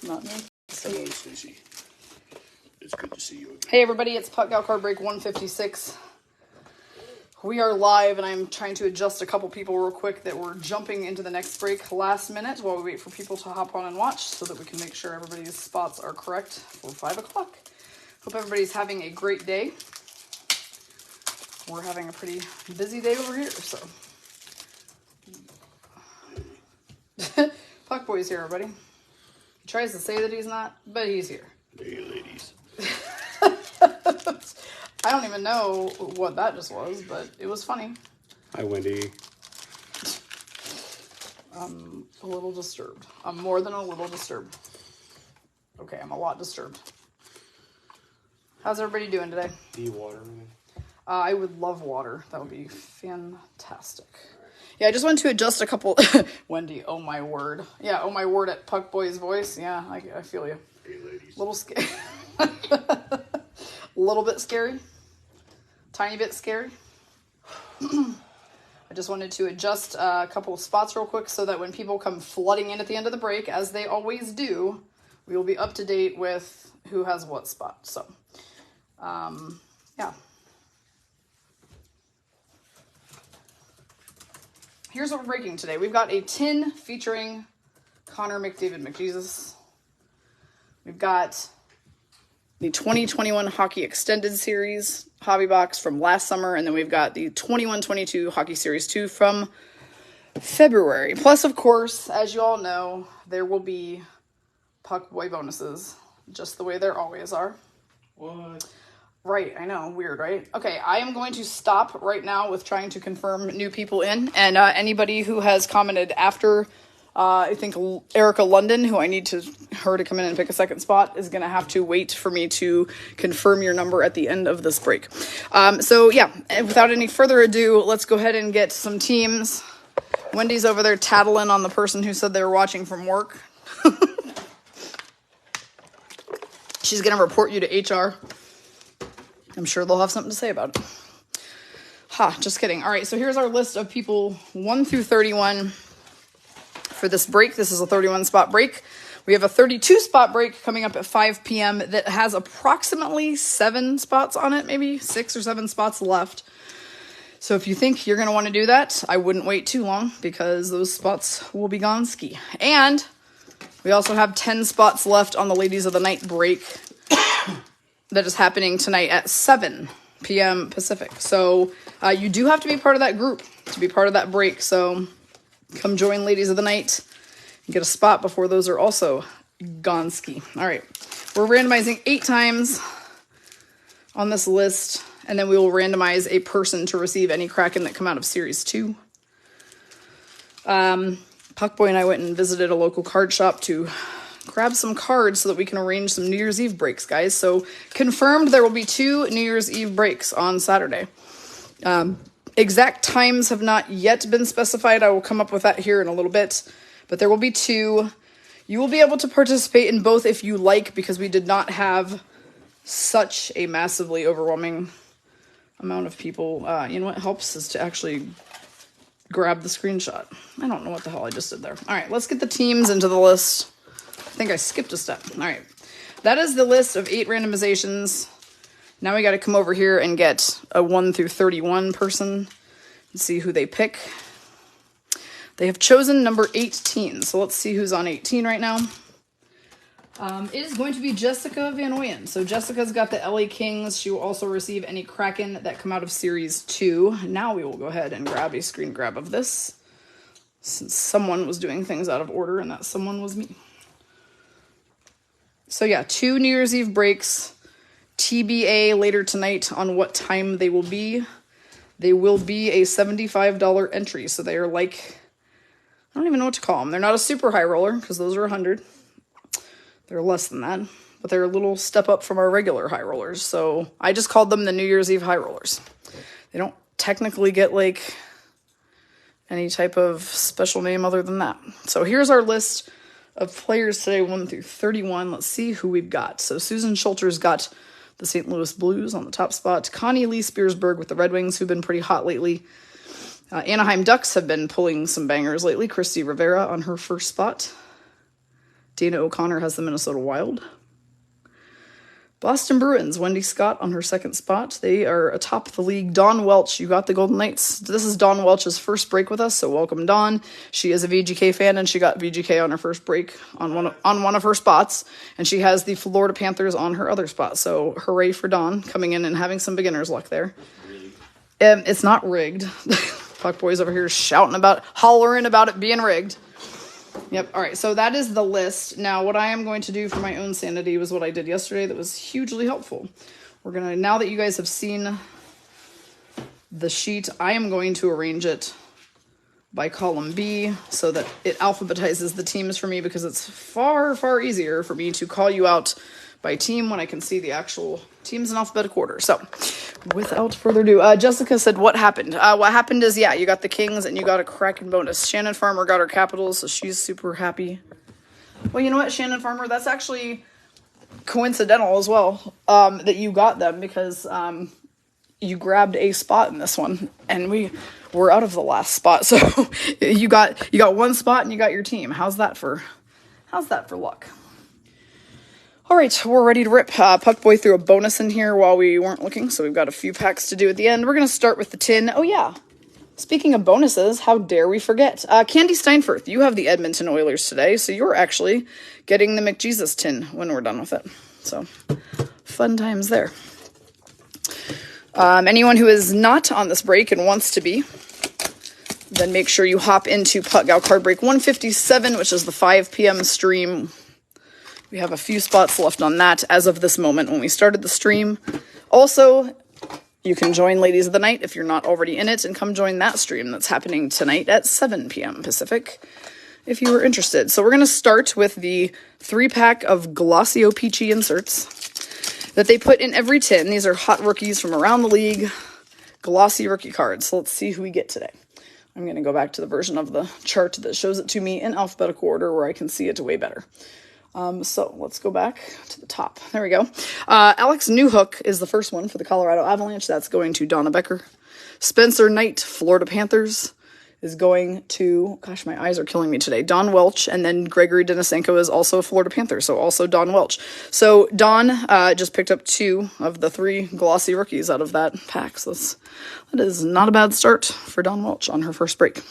Not me. Hello, Stacy. It's good to see you again. Hey everybody, it's Puck Gal Card Break 156. We are live, and I'm trying to adjust a couple people real quick that were jumping into the next break last minute while we wait for people to hop on and watch so that we can make sure everybody's spots are correct for 5 o'clock. Hope everybody's having a great day. We're having a pretty busy day over here, so. Puck Boy's here, everybody. He tries to say that he's not, but he's here. Hey, ladies. I don't even know what that just was, but it was funny. Hi, Wendy. I'm a little disturbed. I'm more than a little disturbed. Okay, I'm a lot disturbed. How's everybody doing today? Do you water me? I would love water. That would be fantastic. Yeah, I just wanted to adjust a couple... Wendy, oh my word. Yeah, oh my word at Puck Boy's voice. Yeah, I feel you. Hey, ladies. Little scary. A little bit scary. Tiny bit scary. I just wanted to adjust a couple of spots real quick so that when people come flooding in at the end of the break, as they always do, we will be up to date with who has what spot. So, yeah. Here's what we're breaking today. We've got a tin featuring Connor McDavid McJesus. We've got the 2021 Hockey Extended Series hobby box from last summer, and then we've got the 21-22 Hockey Series 2 from February. Plus, of course, as you all know, there will be Puck Boy bonuses, just the way there always are. What? Right, I know, weird, right? Okay, I am going to stop right now with trying to confirm new people in, and anybody who has commented after, I think Erica London, who I need her to come in and pick a second spot, is going to have to wait for me to confirm your number at the end of this break. So yeah, without any further ado, let's go ahead and get some teams. Wendy's over there tattling on the person who said they were watching from work. She's going to report you to HR. I'm sure they'll have something to say about it. Just kidding. All right, so here's our list of people 1 through 31 for this break. This is a 31 spot break. We have a 32 spot break coming up at 5 p.m. that has approximately 7 spots on it, maybe 6 or 7 spots left. So if you think you're going to want to do that, I wouldn't wait too long because those spots will be gone ski. And we also have 10 spots left on the Ladies of the Night break that is happening tonight at 7 p.m. Pacific. So you do have to be part of that group to be part of that break. So come join Ladies of the Night and get a spot before those are also gone ski. All right. We're randomizing 8 times on this list, and then we will randomize a person to receive any Kraken that come out of Series 2. Puck Boy and I went and visited a local card shop to grab some cards so that we can arrange some New Year's Eve breaks, guys. So confirmed there will be 2 New Year's Eve breaks on Saturday. Exact times have not yet been specified. I will come up with that here in a little bit. But there will be 2. You will be able to participate in both if you like, because we did not have such a massively overwhelming amount of people. You know what helps is to actually grab the screenshot. I don't know what the hell I just did there. All right, let's get the teams into the list. I think I skipped a step. All right. That is the list of 8 randomizations. Now we got to come over here and get a 1 through 31 person and see who they pick. They have chosen number 18. So let's see who's on 18 right now. It is going to be Jessica Van Oyen. So Jessica's got the LA Kings. She will also receive any Kraken that come out of Series 2. Now we will go ahead and grab a screen grab of this, since someone was doing things out of order, and that someone was me. So yeah, 2 New Year's Eve breaks. TBA later tonight on what time they will be. They will be a $75 entry. So they are like, I don't even know what to call them. They're not a super high roller because those are 100. They're less than that. But they're a little step up from our regular high rollers. So I just called them the New Year's Eve high rollers. They don't technically get like any type of special name other than that. So here's our list of players today, 1 through 31. Let's see who we've got. So Susan Schulter's got the St. Louis Blues on the top spot. Connie Lee Spearsburg with the Red Wings, who've been pretty hot lately. Anaheim Ducks have been pulling some bangers lately. Christy Rivera on her first spot. Dana O'Connor has the Minnesota Wild. Boston Bruins, Wendy Scott on her second spot. They are atop the league. Dawn Welch, you got the Golden Knights. This is Dawn Welch's first break with us, so welcome, Dawn. She is a VGK fan, and she got VGK on her first break on one of her spots, and she has the Florida Panthers on her other spot. So hooray for Dawn coming in and having some beginner's luck there. It's not rigged. Fuckboys over here hollering about it being rigged. Yep. All right. So that is the list. Now, what I am going to do for my own sanity was what I did yesterday. That was hugely helpful. Now that you guys have seen the sheet, I am going to arrange it by column B so that it alphabetizes the teams for me, because it's far, far easier for me to call you out by team when I can see the actual teams in alphabetical order. So without further ado, Jessica said, what happened? What happened is, you got the Kings and you got a Kraken bonus. Shannon Farmer got her Capitals, so she's super happy. Well, you know what, Shannon Farmer, that's actually coincidental as well, that you got them, because you grabbed a spot in this one, and we were out of the last spot. So you got one spot and you got your team. How's that for luck? All right, we're ready to rip. Puckboy threw a bonus in here while we weren't looking, so we've got a few packs to do at the end. We're going to start with the tin. Oh, yeah. Speaking of bonuses, how dare we forget? Candy Steinfurth, you have the Edmonton Oilers today, so you're actually getting the McJesus tin when we're done with it. So, fun times there. Anyone who is not on this break and wants to be, then make sure you hop into Puckgal Card Break 157, which is the 5 p.m. stream. We have a few spots left on that as of this moment when we started the stream. Also, you can join Ladies of the Night if you're not already in it, and come join that stream that's happening tonight at 7 p.m. Pacific if you were interested. So we're going to start with the 3-pack of Glossio Peachy inserts that they put in every tin. These are hot rookies from around the league, glossy rookie cards. So let's see who we get today. I'm going to go back to the version of the chart that shows it to me in alphabetical order where I can see it way better. So let's go back to the top. There we go. Alex Newhook is the first one for the Colorado Avalanche. That's going to Donna Becker. Spencer Knight, Florida Panthers, is going to, gosh, my eyes are killing me today, Don Welch. And then Gregory Denisenko is also a Florida Panther, so also Don Welch. So Don just picked up 2 of the 3 glossy rookies out of that pack. So that is not a bad start for Don Welch on her first break.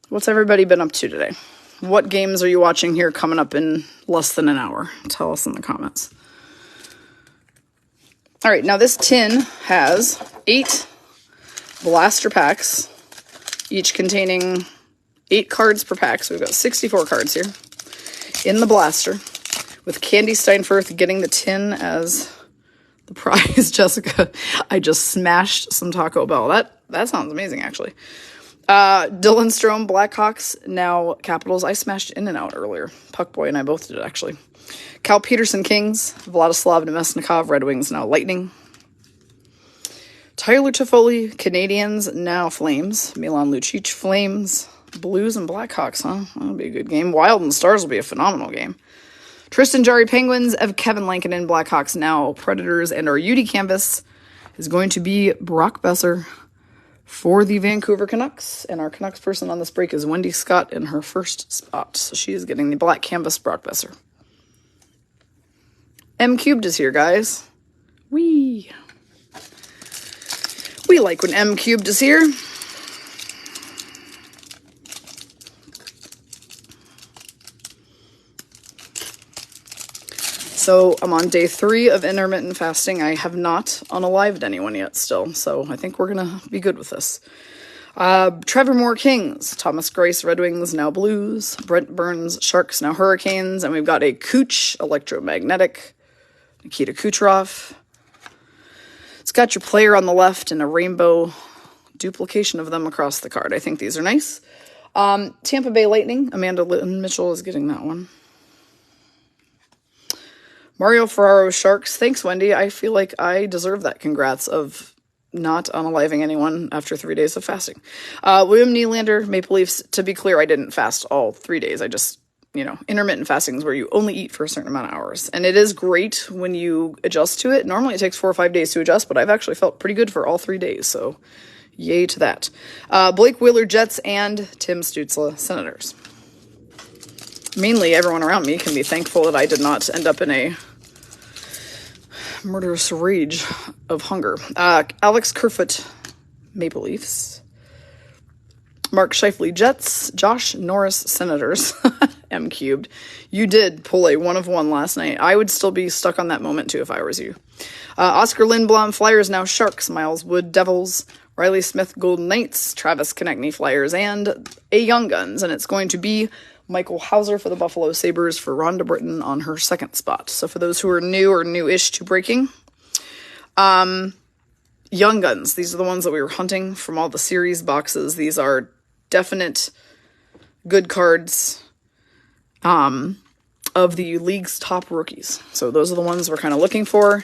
What's everybody been up to today? What games are you watching here coming up in less than an hour? Tell us in the comments. All right, now this tin has 8 blaster packs, each containing 8 cards per pack. So we've got 64 cards here in the blaster, with Candy Steinfurth getting the tin as the prize. Jessica, I just smashed some Taco Bell. That sounds amazing, actually. Dylan Strome, Blackhawks, now Capitals. I smashed In-N-Out earlier. Puckboy and I both did, actually. Cal Peterson, Kings. Vladislav Nemesnikov, Red Wings, now Lightning. Tyler Toffoli, Canadians, now Flames. Milan Lucic, Flames. Blues and Blackhawks, huh? That'll be a good game. Wild and Stars will be a phenomenal game. Tristan Jarry, Penguins. Kevin Lankinen, Blackhawks, now Predators. And our UD canvas is going to be Brock Besser for the Vancouver Canucks. And our Canucks person on this break is Wendy Scott in her first spot. So she is getting the black canvas Brock Besser. M Cubed is here, guys. We like when M Cubed is here. So I'm on day 3 of intermittent fasting. I have not unalived anyone yet still, so I think we're going to be good with this. Trevor Moore, Kings. Thomas Greiss, Red Wings, now Blues. Brent Burns, Sharks, now Hurricanes. And we've got a Cooch, Electromagnetic. Nikita Kucherov. It's got your player on the left and a rainbow duplication of them across the card. I think these are nice. Tampa Bay Lightning. Amanda Litton Mitchell is getting that one. Mario Ferraro, Sharks. Thanks, Wendy. I feel like I deserve that congrats of not unaliving anyone after 3 days of fasting. William Nylander, Maple Leafs. To be clear, I didn't fast all 3 days. I just, intermittent fasting is where you only eat for a certain amount of hours. And it is great when you adjust to it. Normally it takes 4 or 5 days to adjust, but I've actually felt pretty good for all 3 days. So, Yay to that. Blake Wheeler, Jets, and Tim Stützle, Senators. Mainly, everyone around me can be thankful that I did not end up in a murderous rage of hunger. Alex Kerfoot, Maple Leafs. Mark Scheifele, Jets. Josh Norris, Senators. M cubed. You did pull a 1-of-1 last night. I would still be stuck on that moment too if I was you. Oscar Lindblom, Flyers, now Sharks. Miles Wood, Devils. Riley Smith, Golden Knights. Travis Konechny, Flyers, and a Young Guns. And it's going to be Michael Hauser for the Buffalo Sabres for Rhonda Britton on her second spot. So for those who are new or new-ish to breaking, Young Guns. These are the ones that we were hunting from all the series boxes. These are definite good cards of the league's top rookies. So those are the ones we're kind of looking for.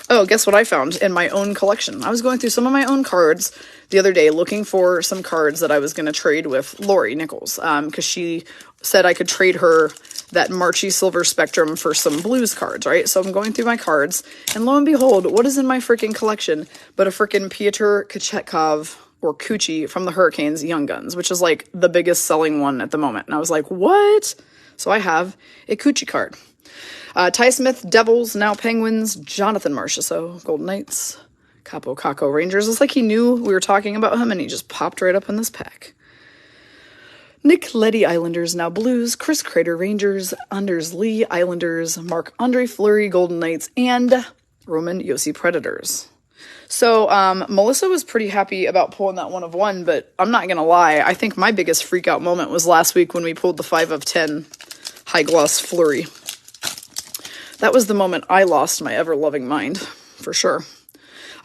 Oh, guess what I found in my own collection? I was going through some of my own cards the other day looking for some cards that I was going to trade with Lori Nichols, because she said I could trade her that Marchie Silver Spectrum for some Blues cards, right? So I'm going through my cards, and lo and behold, what is in my freaking collection but a freaking Pyotr Kochetkov or Coochie from the Hurricanes Young Guns, which is like the biggest selling one at the moment. And I was like, what? So I have a Coochie card. Ty Smith, Devils, now Penguins. Jonathan Marchessault, Golden Knights. Capo Caco, Rangers. It's like he knew we were talking about him and he just popped right up in this pack. Nick Leddy, Islanders, now Blues. Chris Kreider, Rangers. Anders Lee, Islanders. Marc-Andre Fleury, Golden Knights. And Roman Josi, Predators. So Melissa was pretty happy about pulling that 1-of-1, but I'm not going to lie. I think my biggest freak out moment was last week when we pulled the 5-of-10 high gloss Fleury. That was the moment I lost my ever-loving mind, for sure.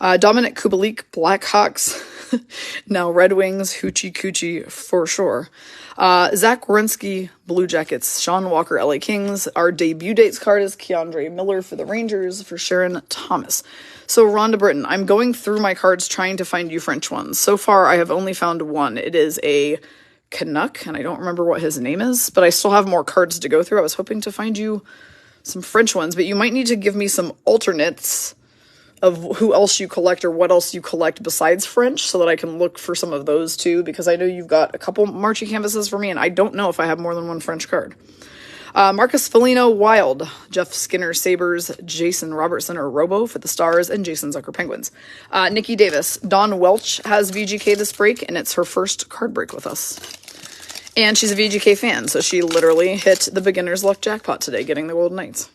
Dominic Kubalik, Blackhawks, now Red Wings, Hoochie Coochie, for sure. Zach Werenski, Blue Jackets, Sean Walker, LA Kings. Our debut dates card is Keandre Miller for the Rangers, for Sharon Thomas. So Rhonda Britton, I'm going through my cards trying to find you French ones. So far, I have only found one. It is a Canuck, and I don't remember what his name is, but I still have more cards to go through. I was hoping to find you some French ones, but you might need to give me some alternates of who else you collect or what else you collect besides French so that I can look for some of those too, because I know you've got a couple Marchie canvases for me, and I don't know if I have more than one French card. Marcus Foligno, Wild. Jeff Skinner, Sabres. Jason Robertson, or Robo, for the Stars. And Jason Zucker, Penguins. Nikki Davis. Dawn Welch has VGK this break, and it's her first card break with us. And she's a VGK fan, so she literally hit the beginner's luck jackpot today, getting the Golden Knights.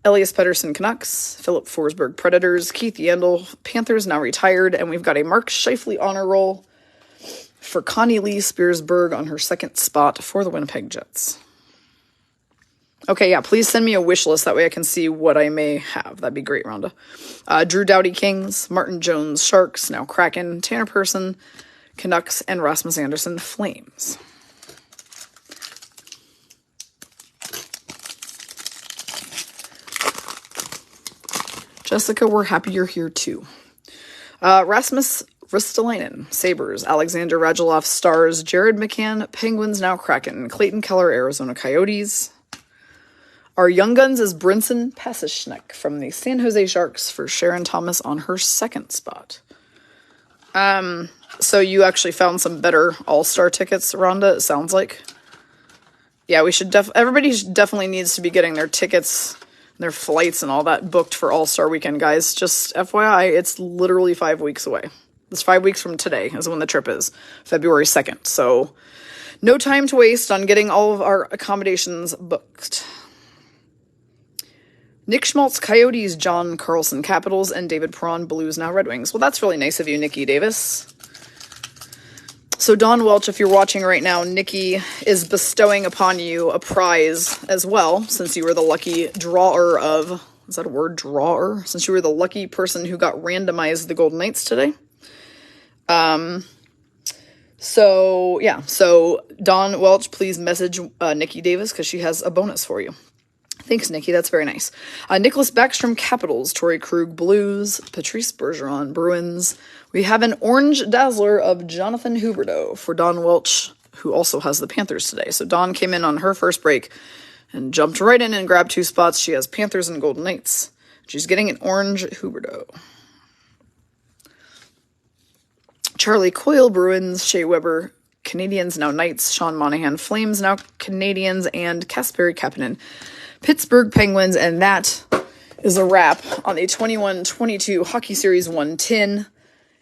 Elias Pettersson, Canucks. Philip Forsberg, Predators. Keith Yandel, Panthers, now retired. And we've got a Mark Scheifele honor roll for Connie Lee Spearsberg on her second spot for the Winnipeg Jets. Okay, yeah, please send me a wish list. That way I can see what I may have. That'd be great, Rhonda. Drew Doughty, Kings. Martin Jones, Sharks, now Kraken. Tanner Persson, Canucks, and Rasmus Anderson, Flames. Jessica, we're happy you're here too. Rasmus Ristolainen, Sabres. Alexander Radulov, Stars. Jared McCann, Penguins, now Kraken. Clayton Keller, Arizona Coyotes. Our Young Guns is Brinson Pasichnuk from the San Jose Sharks for Sharon Thomas on her second spot. So you actually found some better All-Star tickets, Rhonda, it sounds like. Yeah, we should everybody definitely needs to be getting their tickets, their flights and all that booked for All-Star Weekend, guys. Just FYI, it's literally 5 weeks away. It's 5 weeks from today is when the trip is, February 2nd. So no time to waste on getting all of our accommodations booked. Nick Schmaltz, Coyotes, John Carlson, Capitals, and David Perron, Blues, now Red Wings. Well, that's really nice of you, Nikki Davis. So Dawn Welch, if you're watching right now, Nikki is bestowing upon you a prize as well, since you were the lucky drawer of, is that a word, drawer? Since you were the lucky person who got randomized the Golden Knights today. So Dawn Welch, please message Nikki Davis because she has a bonus for you. Thanks, Nikki. That's very nice. Nicholas Backstrom, Capitals. Torrey Krug, Blues. Patrice Bergeron, Bruins. We have an Orange Dazzler of Jonathan Huberdeau for Dawn Welch, who also has the Panthers today. So Dawn came in on her first break and jumped right in and grabbed 2 spots. She has Panthers and Golden Knights. She's getting an Orange Huberdeau. Charlie Coyle, Bruins, Shea Weber, Canadians, now Knights, Sean Monahan, Flames, now Canadians, and Kasperi Kapanen, Pittsburgh Penguins, and that is a wrap on the 21-22 Hockey Series 1 tin,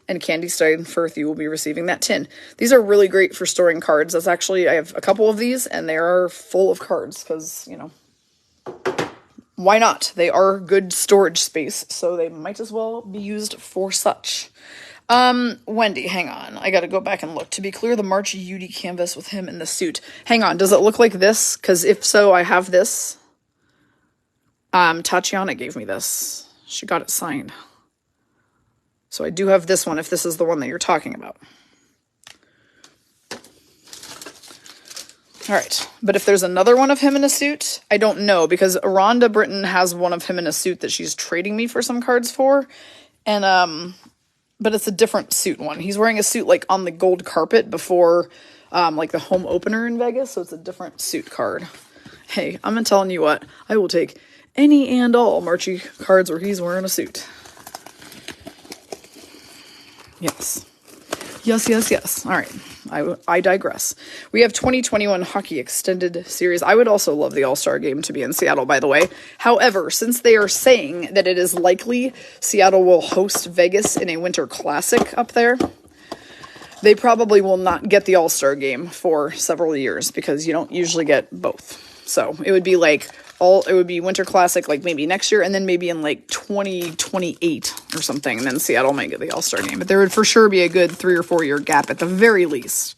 and Candy Steinfurthy will be receiving that tin. These are really great for storing cards. That's actually, I have a couple of these, and they are full of cards, because, you know, why not? They are good storage space, so they might as well be used for such. Wendy, hang on. I gotta go back and look. To be clear, the March Udy canvas with him in the suit. Hang on, does it look like this? Because if so, I have this. Tatiana gave me this. She got it signed. So I do have this one, if this is the one that you're talking about. Alright, but if there's another one of him in a suit, I don't know, because Rhonda Britton has one of him in a suit that she's trading me for some cards for, and, but it's a different suit one. He's wearing a suit, like, on the gold carpet before, like, the home opener in Vegas, so it's a different suit card. Hey, I'm telling you what, I will take any and all Marchie cards where he's wearing a suit. Yes. Yes, yes, yes. All right. I digress. We have 2021 Hockey Extended Series. I would also love the All-Star Game to be in Seattle, by the way. However, since they are saying that it is likely Seattle will host Vegas in a Winter Classic up there, they probably will not get the All-Star Game for several years because you don't usually get both. So it would be like it would be Winter Classic like maybe next year and then maybe in like 2028 or something, and then Seattle might get the All-Star Game. But there would for sure be a good 3 or 4 year gap at the very least.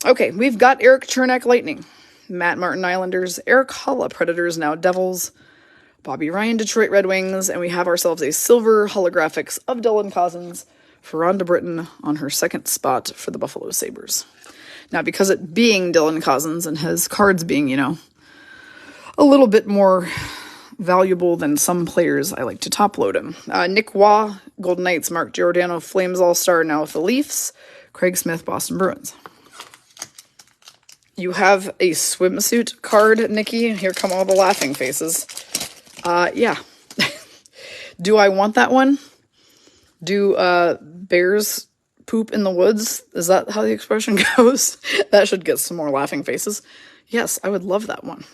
Okay, we've got Eric Chernak Lightning, Matt Martin Islanders, Eric Holla Predators, now Devils, Bobby Ryan Detroit Red Wings, and we have ourselves a silver holographics of Dylan Cozens for Rhonda Britton on her second spot for the Buffalo Sabres. Now, because it being Dylan Cozens and his cards being, you know, a little bit more valuable than some players, I like to top load him. Nick Waugh, Golden Knights, Mark Giordano, Flames All-Star, now with the Leafs, Craig Smith, Boston Bruins. You have a swimsuit card, Nikki. Here come all the laughing faces. Yeah. Do I want that one? Do bears poop in the woods? Is that how the expression goes? That should get some more laughing faces. Yes, I would love that one.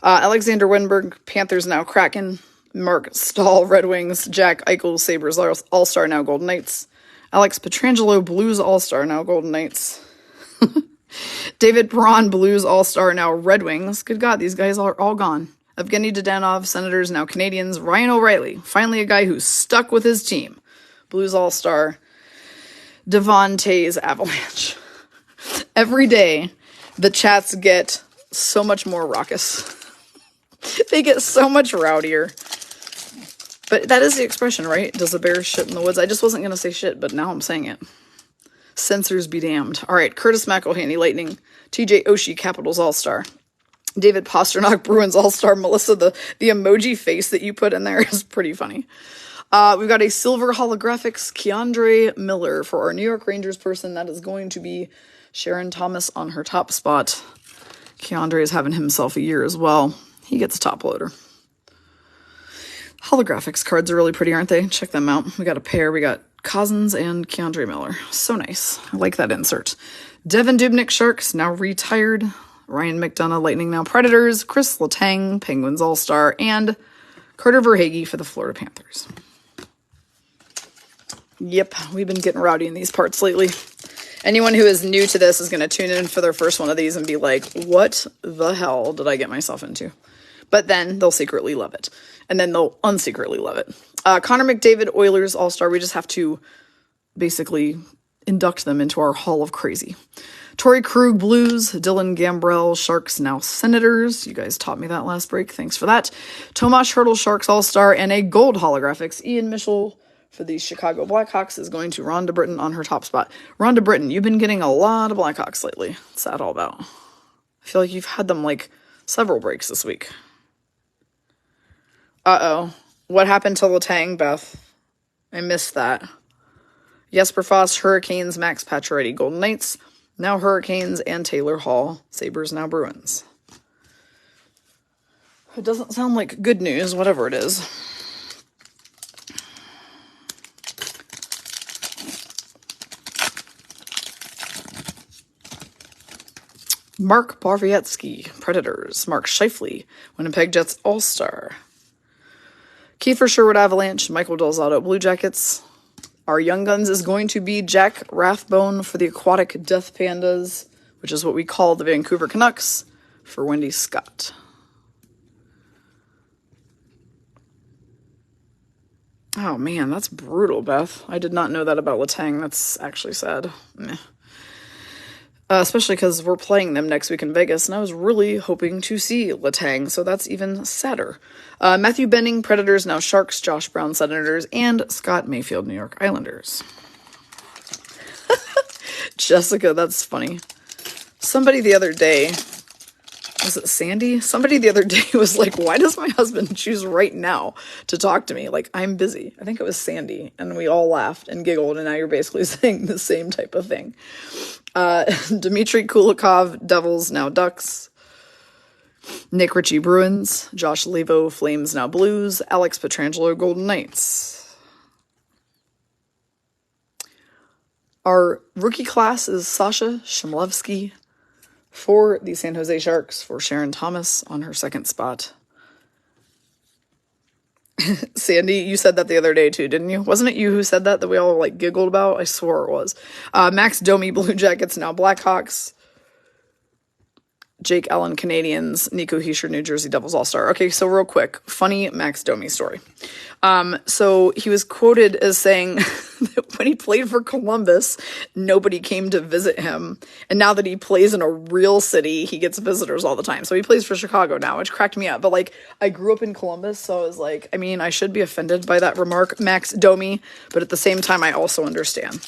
Alexander Wenberg, Panthers, now Kraken. Mark Stahl, Red Wings. Jack Eichel, Sabres All-Star, now Golden Knights. Alex Pietrangelo, Blues All-Star, now Golden Knights. David Perron, Blues All-Star, now Red Wings. Good God, these guys are all gone. Evgeny Dadonov, Senators, now Canadians. Ryan O'Reilly, finally a guy who's stuck with his team. Blues All-Star. Devon Tays, Avalanche. Every day, the chats get so much more raucous. They get so much rowdier. But that is the expression, right? Does the bear shit in the woods? I just wasn't going to say shit, but now I'm saying it. Censors be damned. All right, Curtis McElhaney, Lightning. TJ Oshie, Capitals All-Star. David Pasternak, Bruins All-Star. Melissa, the emoji face that you put in there is pretty funny. We've got a silver holographics Keandre Miller for our New York Rangers person. That is going to be Sharon Thomas on her top spot. Keandre is having himself a year as well. He gets a top loader. Holographics cards are really pretty, aren't they? Check them out. We got a pair. We got Cozens and Keandre Miller. So nice. I like that insert. Devin Dubnyk, Sharks, now retired. Ryan McDonough, Lightning, now Predators. Chris Letang, Penguins All-Star. And Carter Verhaeghe for the Florida Panthers. Yep, we've been getting rowdy in these parts lately. Anyone who is new to this is going to tune in for their first one of these and be like, what the hell did I get myself into? But then they'll secretly love it. And then they'll unsecretly love it. Connor McDavid, Oilers All-Star. We just have to basically induct them into our Hall of Crazy. Torrey Krug, Blues. Dylan Gambrell, Sharks, now Senators. You guys taught me that last break. Thanks for that. Tomas Hertl, Sharks All-Star. And a gold holographics. Ian Mitchell for the Chicago Blackhawks is going to Rhonda Britton on her top spot. Rhonda Britton, you've been getting a lot of Blackhawks lately. What's that all about? I feel like you've had them like several breaks this week. Uh-oh. What happened to Letang, Beth? I missed that. Jesper Foss, Hurricanes, Max Pacioretty, Golden Knights. Now Hurricanes and Taylor Hall. Sabres, now Bruins. It doesn't sound like good news, whatever it is. Mark Barvietsky, Predators. Mark Scheifele, Winnipeg Jets All-Star. Kiefer Sherwood Avalanche, Michael Delzato Blue Jackets. Our Young Guns is going to be Jack Rathbone for the Aquatic Death Pandas, which is what we call the Vancouver Canucks, for Wendy Scott. Oh man, that's brutal, Beth. I did not know that about Letang. That's actually sad. Meh. Especially because we're playing them next week in Vegas, and I was really hoping to see Letang, so that's even sadder. Matthew Benning, Predators, now Sharks, Josh Brown, Senators, and Scott Mayfield, New York Islanders. Jessica, that's funny. Somebody the other day, was it Sandy? Somebody the other day was like, why does my husband choose right now to talk to me? Like, I'm busy. I think it was Sandy, and we all laughed and giggled, and now you're basically saying the same type of thing. Dmitry Kulikov, Devils, now Ducks. Nick Ritchie, Bruins. Josh Levo, Flames, now Blues. Alex Pietrangelo, Golden Knights. Our rookie class is Sasha Shimlevsky for the San Jose Sharks, for Sharon Thomas on her second spot. Sandy, you said that the other day too, didn't you? Wasn't it you who said that we all like giggled about? I swore it was. Max Domi, Blue Jackets, now Blackhawks. Jake Allen, Canadians. Nico Hischier, New Jersey Devils All-Star. Okay, so real quick, funny Max Domi story. So he was quoted as saying that when he played for Columbus, nobody came to visit him. And now that he plays in a real city, he gets visitors all the time. So he plays for Chicago now, which cracked me up. But like, I grew up in Columbus, so I was like, I mean, I should be offended by that remark, Max Domi. But at the same time, I also understand.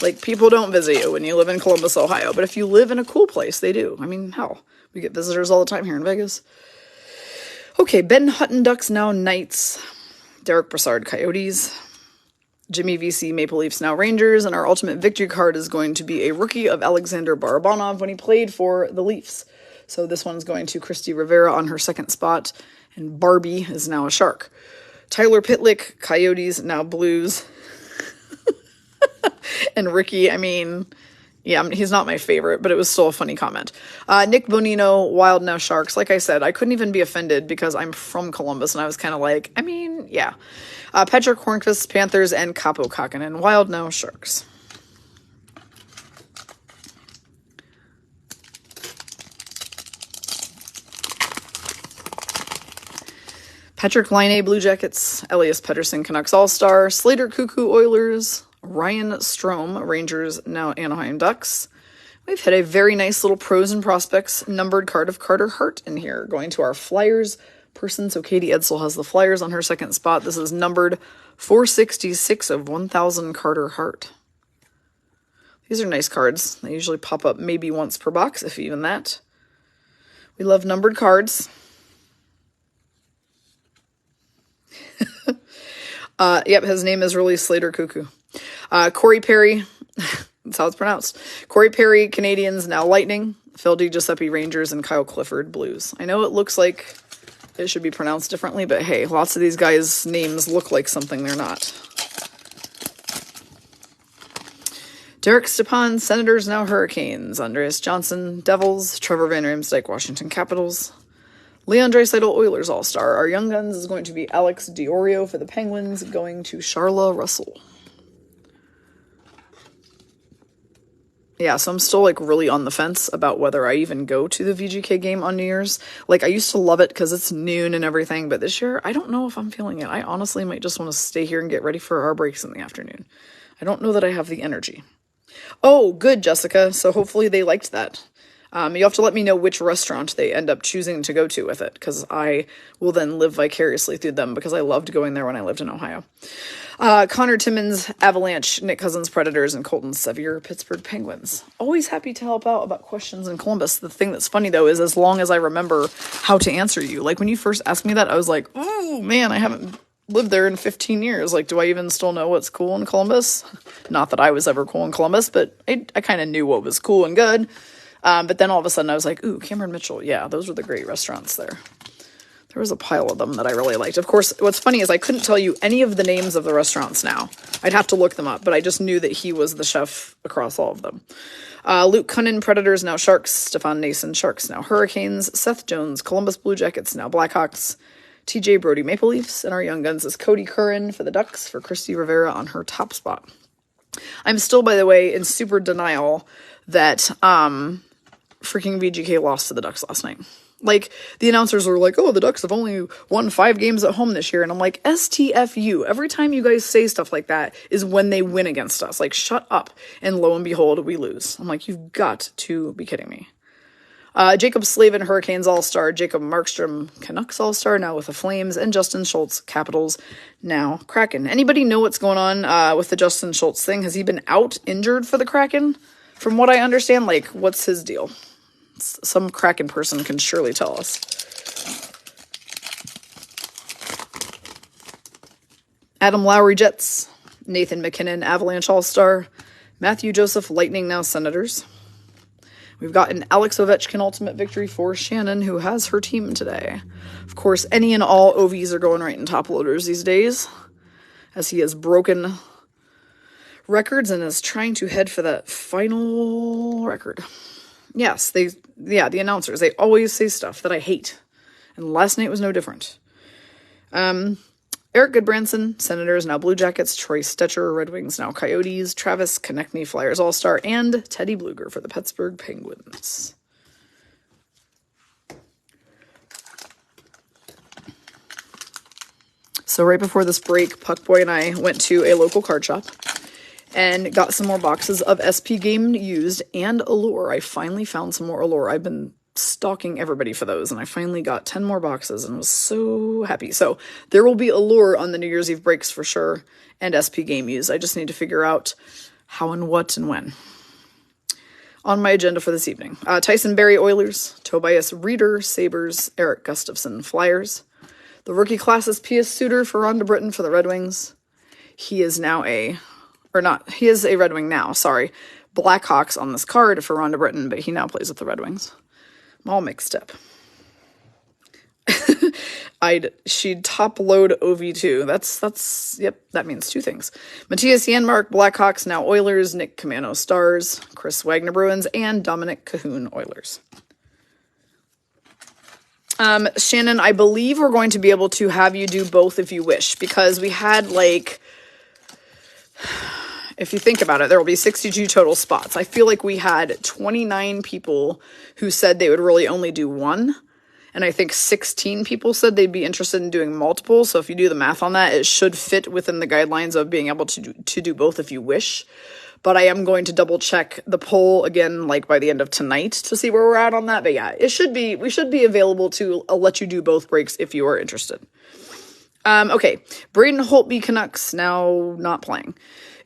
Like, people don't visit you when you live in Columbus, Ohio. But if you live in a cool place, they do. I mean, hell, we get visitors all the time here in Vegas. Okay, Ben Hutton Ducks, now Knights. Derek Brassard, Coyotes. Jimmy VC, Maple Leafs, now Rangers. And our ultimate victory card is going to be a rookie of Alexander Barabanov when he played for the Leafs. So this one's going to Christy Rivera on her second spot. And Barbie is now a Shark. Tyler Pitlick, Coyotes, now Blues. And Ricky, I mean, yeah, he's not my favorite, but it was still a funny comment. Nick Bonino, Wild, now Sharks. Like I said, I couldn't even be offended because I'm from Columbus, and I was kind of like, I mean, yeah. Patrick Hornqvist, Panthers, and Capo Kakinen, Wild, now Sharks. Patrick Laine, Blue Jackets. Elias Pettersson, Canucks All-Star. Slater Cuckoo, Oilers. Ryan Strome, Rangers, now Anaheim Ducks. We've had a very nice little pros and prospects numbered card of Carter Hart in here, going to our Flyers person. So Katie Edsel has the Flyers on her second spot. This is numbered 466 of 1,000 Carter Hart. These are nice cards. They usually pop up maybe once per box, if even that. We love numbered cards. Yep, his name is really Slater Cuckoo. Corey Perry, that's how it's pronounced. Corey Perry, Canadians, now Lightning. Phil DiGiuseppe, Rangers, and Kyle Clifford, Blues. I know it looks like it should be pronounced differently, but hey, lots of these guys' names look like something they're not. Derek Stepan, Senators, now Hurricanes. Andreas Johnson, Devils. Trevor Van Riemsdyk, Washington Capitals. Leon Draisaitl, Oilers All-Star. Our Young Guns is going to be Alex Diorio for the Penguins, going to Charla Russell. Yeah, so I'm still, like, really on the fence about whether I even go to the VGK game on New Year's. Like, I used to love it because it's noon and everything, but this year, I don't know if I'm feeling it. I honestly might just want to stay here and get ready for our breaks in the afternoon. I don't know that I have the energy. Oh, good, Jessica. So hopefully they liked that. You have to let me know which restaurant they end up choosing to go to with it, because I will then live vicariously through them, because I loved going there when I lived in Ohio. Connor Timmins, Avalanche, Nick Cousins, Predators, and Colton Sevier, Pittsburgh Penguins. Always happy to help out about questions in Columbus. The thing that's funny, though, is as long as I remember how to answer you. Like, when you first asked me that, I was like, oh, man, I haven't lived there in 15 years. Like, do I even still know what's cool in Columbus? Not that I was ever cool in Columbus, but I kind of knew what was cool and good. But then all of a sudden I was like, ooh, Cameron Mitchell. Yeah, those were the great restaurants there. There was a pile of them that I really liked. Of course, what's funny is I couldn't tell you any of the names of the restaurants now. I'd have to look them up, but I just knew that he was the chef across all of them. Luke Cunnin, Predators, now Sharks. Stefan Nason, Sharks, now Hurricanes. Seth Jones, Columbus Blue Jackets, now Blackhawks. TJ Brody, Maple Leafs. And our young guns is Cody Curran for the Ducks, for Christy Rivera on her top spot. I'm still, by the way, in super denial that freaking VGK lost to the Ducks last night. Like, the announcers were like, oh, the Ducks have only won 5 games at home this year. And I'm like, STFU. Every time you guys say stuff like that is when they win against us. Like, shut up. And lo and behold, we lose. I'm like, you've got to be kidding me. Jacob Slavin, Hurricanes All-Star. Jacob Markstrom, Canucks All-Star, now with the Flames. And Justin Schultz, Capitals, now Kraken. Anybody know what's going on with the Justin Schultz thing? Has he been out injured for the Kraken? From what I understand, like, what's his deal? Some Kraken person can surely tell us. Adam Lowry, Jets. Nathan McKinnon, Avalanche All-Star. Matthew Joseph, Lightning, now Senators. We've got an Alex Ovechkin ultimate victory for Shannon, who has her team today. Of course, any and all OVs are going right in top loaders these days, as he has broken records and is trying to head for that final record. Yes, the announcers, they always say stuff that I hate. And last night was no different. Eric Goodbranson, Senators, now Blue Jackets. Troy Stetcher, Red Wings, now Coyotes. Travis Konechny, Flyers All-Star. And Teddy Bluger for the Pittsburgh Penguins. So right before this break, Puckboy and I went to a local card shop and got some more boxes of SP Game Used and Allure. I finally found some more Allure. I've been stalking everybody for those, and I finally got 10 more boxes and was so happy. So there will be Allure on the New Year's Eve breaks for sure, and SP Game Used. I just need to figure out how and what and when. On my agenda for this evening, Tyson Barrie, Oilers. Tobias Reeder, Sabres. Eric Gustafson, Flyers. The rookie class is Pius Suter for Rhonda Britton for the Red Wings. He is now he is a Red Wing now, sorry. Blackhawks on this card for Rhonda Britton, but he now plays with the Red Wings. I'm all mixed up. She'd top load OV2. Yep, that means 2 things. Matthias Janmark, Blackhawks, now Oilers. Nick Camano, Stars. Chris Wagner, Bruins. And Dominic Cahoon, Oilers. Shannon, I believe we're going to be able to have you do both if you wish, because we had, like, if you think about it, there will be 62 total spots. I feel like we had 29 people who said they would really only do one. And I think 16 people said they'd be interested in doing multiple. So if you do the math on that, it should fit within the guidelines of being able to do both if you wish. But I am going to double check the poll again, like by the end of tonight, to see where we're at on that. But yeah, we should be available to let you do both breaks if you are interested. Okay, Braden Holtby, Canucks, now not playing.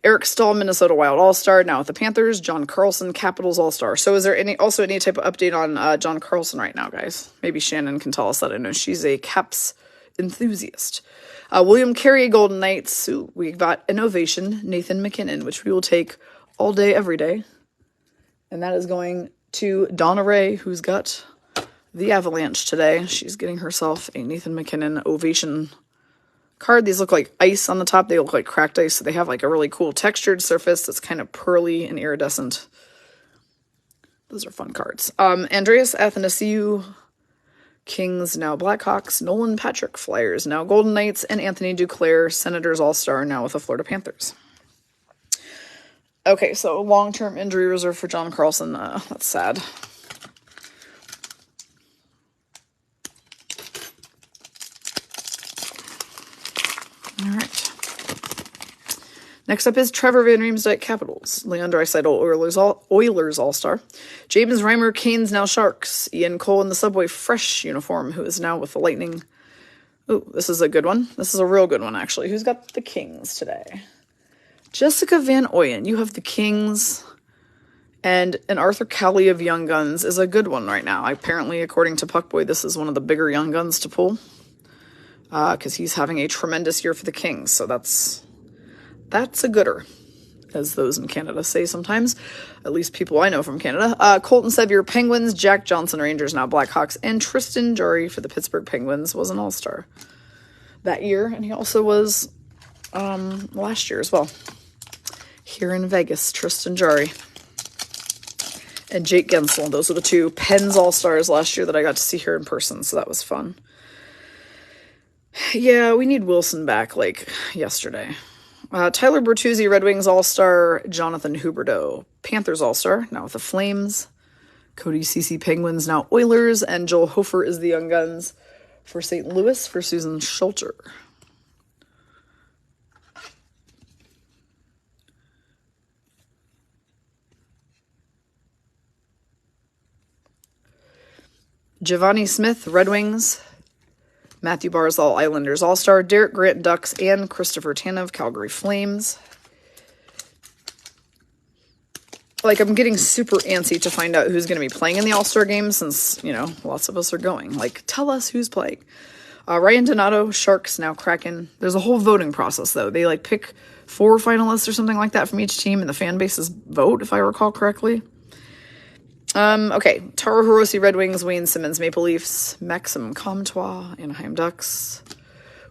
Eric Stahl, Minnesota Wild All-Star, now with the Panthers. John Carlson, Capitals All-Star. So is there any type of update on John Carlson right now, guys? Maybe Shannon can tell us that. I know she's a Caps enthusiast. William Carey, Golden Knights. Ooh, we've got an ovation, Nathan McKinnon, which we will take all day, every day. And that is going to Donna Ray, who's got the Avalanche today. She's getting herself a Nathan McKinnon ovation card. These look like ice on the top. They look like cracked ice, so they have like a really cool textured surface that's kind of pearly and iridescent. Those are fun cards. Andreas Athanasiou, Kings, now Blackhawks. Nolan Patrick, Flyers, now Golden Knights. And Anthony Duclair, Senators All-Star, now with the Florida Panthers. Okay, so long-term injury reserve for John Carlson. That's sad. All right. Next up is Trevor Van Riemsdyk, Capitals. Leon Draisaitl, Oilers All-Star. James Reimer, Canes, now Sharks. Ian Cole in the Subway Fresh uniform, who is now with the Lightning. Ooh, this is a good one. This is a real good one, actually. Who's got the Kings today? Jessica Van Oyen. You have the Kings. And an Arthur Cowley of Young Guns is a good one right now. Apparently, according to Puckboy, this is one of the bigger Young Guns to pull. Because he's having a tremendous year for the Kings. So that's a gooder. as those in Canada say sometimes, at least people I know from Canada. Colton Sevier, Penguins, Jack Johnson, Rangers, now Blackhawks, and Tristan Jarry for the Pittsburgh Penguins was an all-star that year, and he also was last year as well. Here in Vegas, Tristan Jarry and Jake Gensel. Those are the two Pens all-stars last year that I got to see here in person, so that was fun. Yeah, we need Wilson back, like, yesterday. Tyler Bertuzzi, Red Wings All-Star. Jonathan Huberdeau, Panthers All-Star, now with the Flames. Cody Ceci, Penguins, now Oilers. And Joel Hofer is the Young Guns for St. Louis for Susan Schulter. Giovanni Smith, Red Wings. Matthew Barzal, Islanders All-Star. Derek Grant, Ducks. And Christopher Tanev, Calgary Flames. Like, I'm getting super antsy to find out who's going to be playing in the All-Star game since, you know, lots of us are going. Like, tell us who's playing. Ryan Donato, Sharks, now Kraken. There's a whole voting process, though. They, like, pick 4 finalists or something like that from each team, and the fan bases vote, if I recall correctly. Okay, Taro Hirose, Red Wings, Wayne Simmons, Maple Leafs, Maxim Comtois, Anaheim Ducks.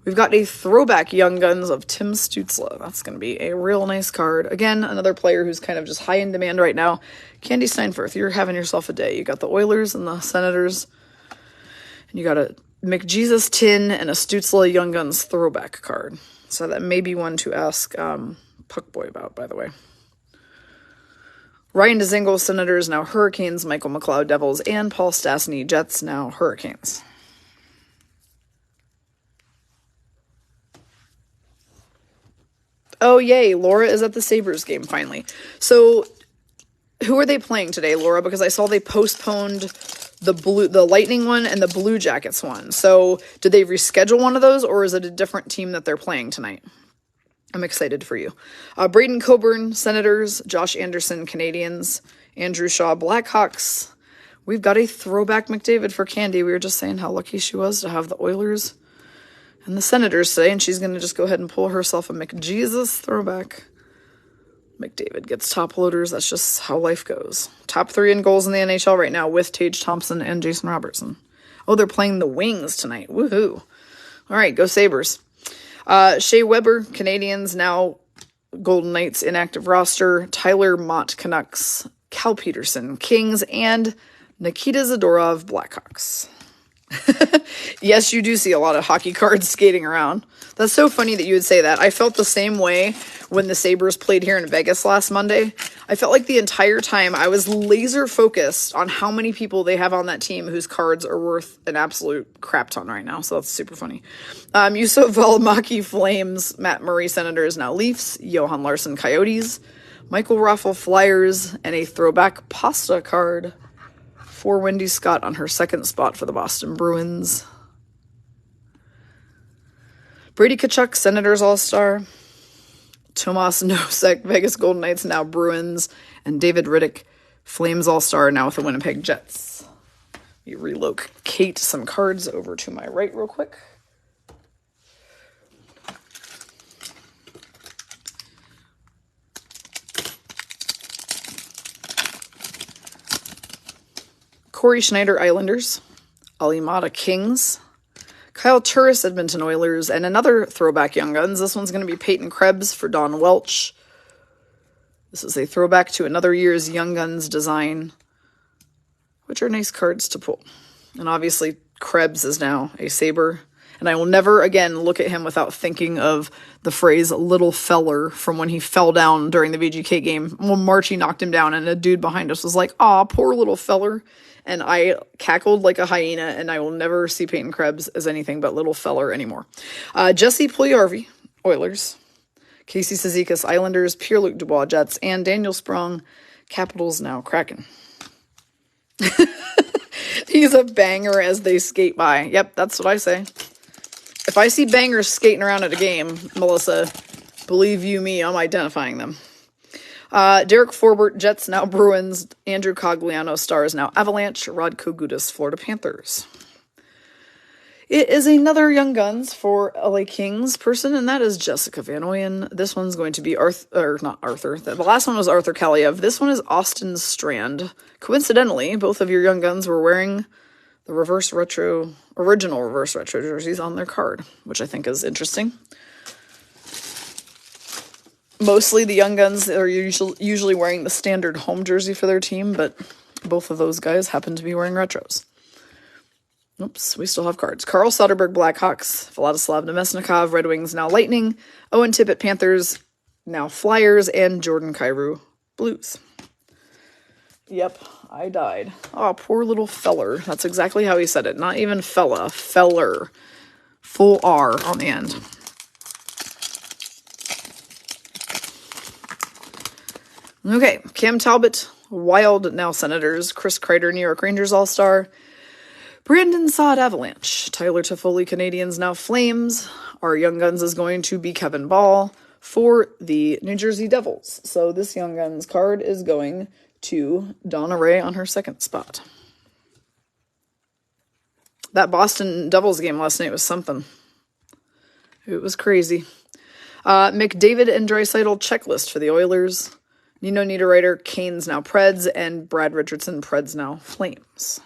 We've got a throwback Young Guns of Tim Stützle. That's going to be a real nice card. Again, another player who's kind of just high in demand right now. Candy Steinfurth, you're having yourself a day. You got the Oilers and the Senators, and you got a McJesus tin and a Stützle Young Guns throwback card. So that may be one to ask Puckboy about, by the way. Ryan Dzingel, Senators, now Hurricanes. Michael McLeod, Devils. And Paul Stastny, Jets, now Hurricanes. Oh, yay, Laura is at the Sabres game, finally. So, who are they playing today, Laura? Because I saw they postponed the Lightning one and the Blue Jackets one. So, did they reschedule one of those, or is it a different team that they're playing tonight? I'm excited for you. Braden Coburn, Senators. Josh Anderson, Canadians. Andrew Shaw, Blackhawks. We've got a throwback McDavid for Candy. We were just saying how lucky she was to have the Oilers and the Senators today, and she's going to just go ahead and pull herself a McJesus throwback. McDavid gets top loaders. That's just how life goes. Top 3 in goals in the NHL right now with Tage Thompson and Jason Robertson. Oh, they're playing the Wings tonight. Woohoo. All right, go Sabres. Shea Weber, Canadians, now Golden Knights inactive roster. Tyler Mott, Canucks. Cal Peterson, Kings. And Nikita Zadorov, Blackhawks. Yes, you do see a lot of hockey cards skating around. That's so funny that you would say that. I felt the same way when the Sabres played here in Vegas last Monday. I felt like the entire time I was laser focused on how many people they have on that team whose cards are worth an absolute crap ton right now. So that's super funny. Yusuf Valimaki, Flames. Matt Murray, Senators, now Leafs. Johan Larsson, Coyotes. Michael Raffle, Flyers. And a throwback pasta card for Wendy Scott on her second spot for the Boston Bruins. Brady Tkachuk, Senators All-Star. Tomas Nosek, Vegas Golden Knights, now Bruins. And David Riddick, Flames All-Star, now with the Winnipeg Jets. Let me relocate some cards over to my right real quick. Corey Schneider, Islanders. Alimata, Kings. Kyle Turris, Edmonton Oilers. And another throwback Young Guns. This one's going to be Peyton Krebs for Don Welch. This is a throwback to another year's Young Guns design, which are nice cards to pull. And obviously, Krebs is now a Sabre. And I will never again look at him without thinking of the phrase little feller from when he fell down during the VGK game. When Marchie knocked him down and a dude behind us was like, "Aw, poor little feller." And I cackled like a hyena, and I will never see Peyton Krebs as anything but little feller anymore. Jesse Puljujarvi, Oilers. Casey Cizikas, Islanders. Pierre-Luc Dubois, Jets. And Daniel Sprong, Capitals, now Kraken. He's a banger as they skate by. Yep, that's what I say. If I see bangers skating around at a game, Melissa, believe you me, I'm identifying them. Derek Forbort, Jets, now Bruins. Andrew Cogliano, Stars, now Avalanche. Rod Kogutis, Florida Panthers. It is another Young Guns for LA Kings person, and that is Jessica Van Oyen. This one's going to be not Arthur. The last one was Arthur Kaliev. This one is Austin Strand. Coincidentally, both of your Young Guns were wearing the original reverse retro jerseys on their card, which I think is interesting. Mostly the Young Guns are usually wearing the standard home jersey for their team, but both of those guys happen to be wearing retros. Oops, we still have cards. Carl Soderberg, Blackhawks. Vladislav Nemesnikov, Red Wings, now Lightning. Owen Tippett, Panthers, now Flyers. And Jordan Kyrou, Blues. Yep, I died. Oh, poor little feller. That's exactly how he said it. Not even fella, feller. Full R on the end. Okay, Cam Talbot, Wild, now Senators. Chris Kreider, New York Rangers All-Star. Brandon Saad, Avalanche. Tyler Toffoli, Canadiens, now Flames. Our Young Guns is going to be Kevin Ball for the New Jersey Devils. So this Young Guns card is going to Donna Ray on her second spot. That Boston Devils game last night was something. It was crazy. McDavid and Draisaitl checklist for the Oilers. Nino Niederreiter, Canes, now Preds. And Brad Richardson, Preds, now Flames.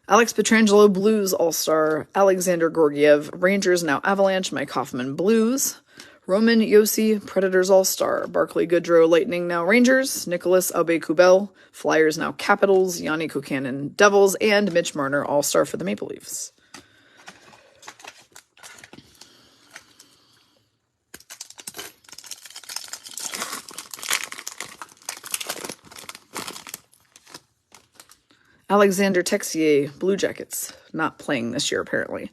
Alex Pietrangelo, Blues All-Star. Alexander Georgiev, Rangers, now Avalanche. Mike Hoffman, Blues. Roman Josi, Predators All-Star. Barclay Goodrow, Lightning, now Rangers. Nicholas Aube-Kubel, Flyers, now Capitals. Yanni Kukkanen, Devils. And Mitch Marner, All-Star for the Maple Leafs. Alexander Texier, Blue Jackets, not playing this year apparently.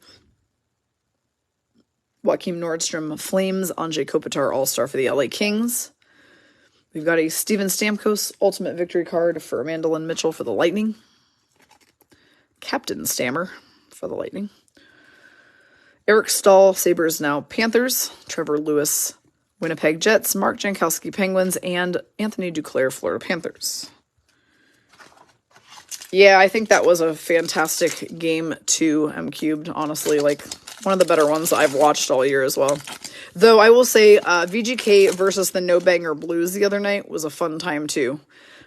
Joakim Nordstrom, Flames. Anze Kopitar, All-Star for the LA Kings. We've got a Steven Stamkos Ultimate Victory card for Mandolin Mitchell for the Lightning. Captain Stammer for the Lightning. Eric Stahl, Sabres, now Panthers. Trevor Lewis, Winnipeg Jets. Mark Jankowski, Penguins. And Anthony Duclair, Florida Panthers. Yeah, I think that was a fantastic game to M-Cubed, honestly. Like, one of the better ones I've watched all year as well. Though, I will say, VGK versus the No Banger Blues the other night was a fun time, too.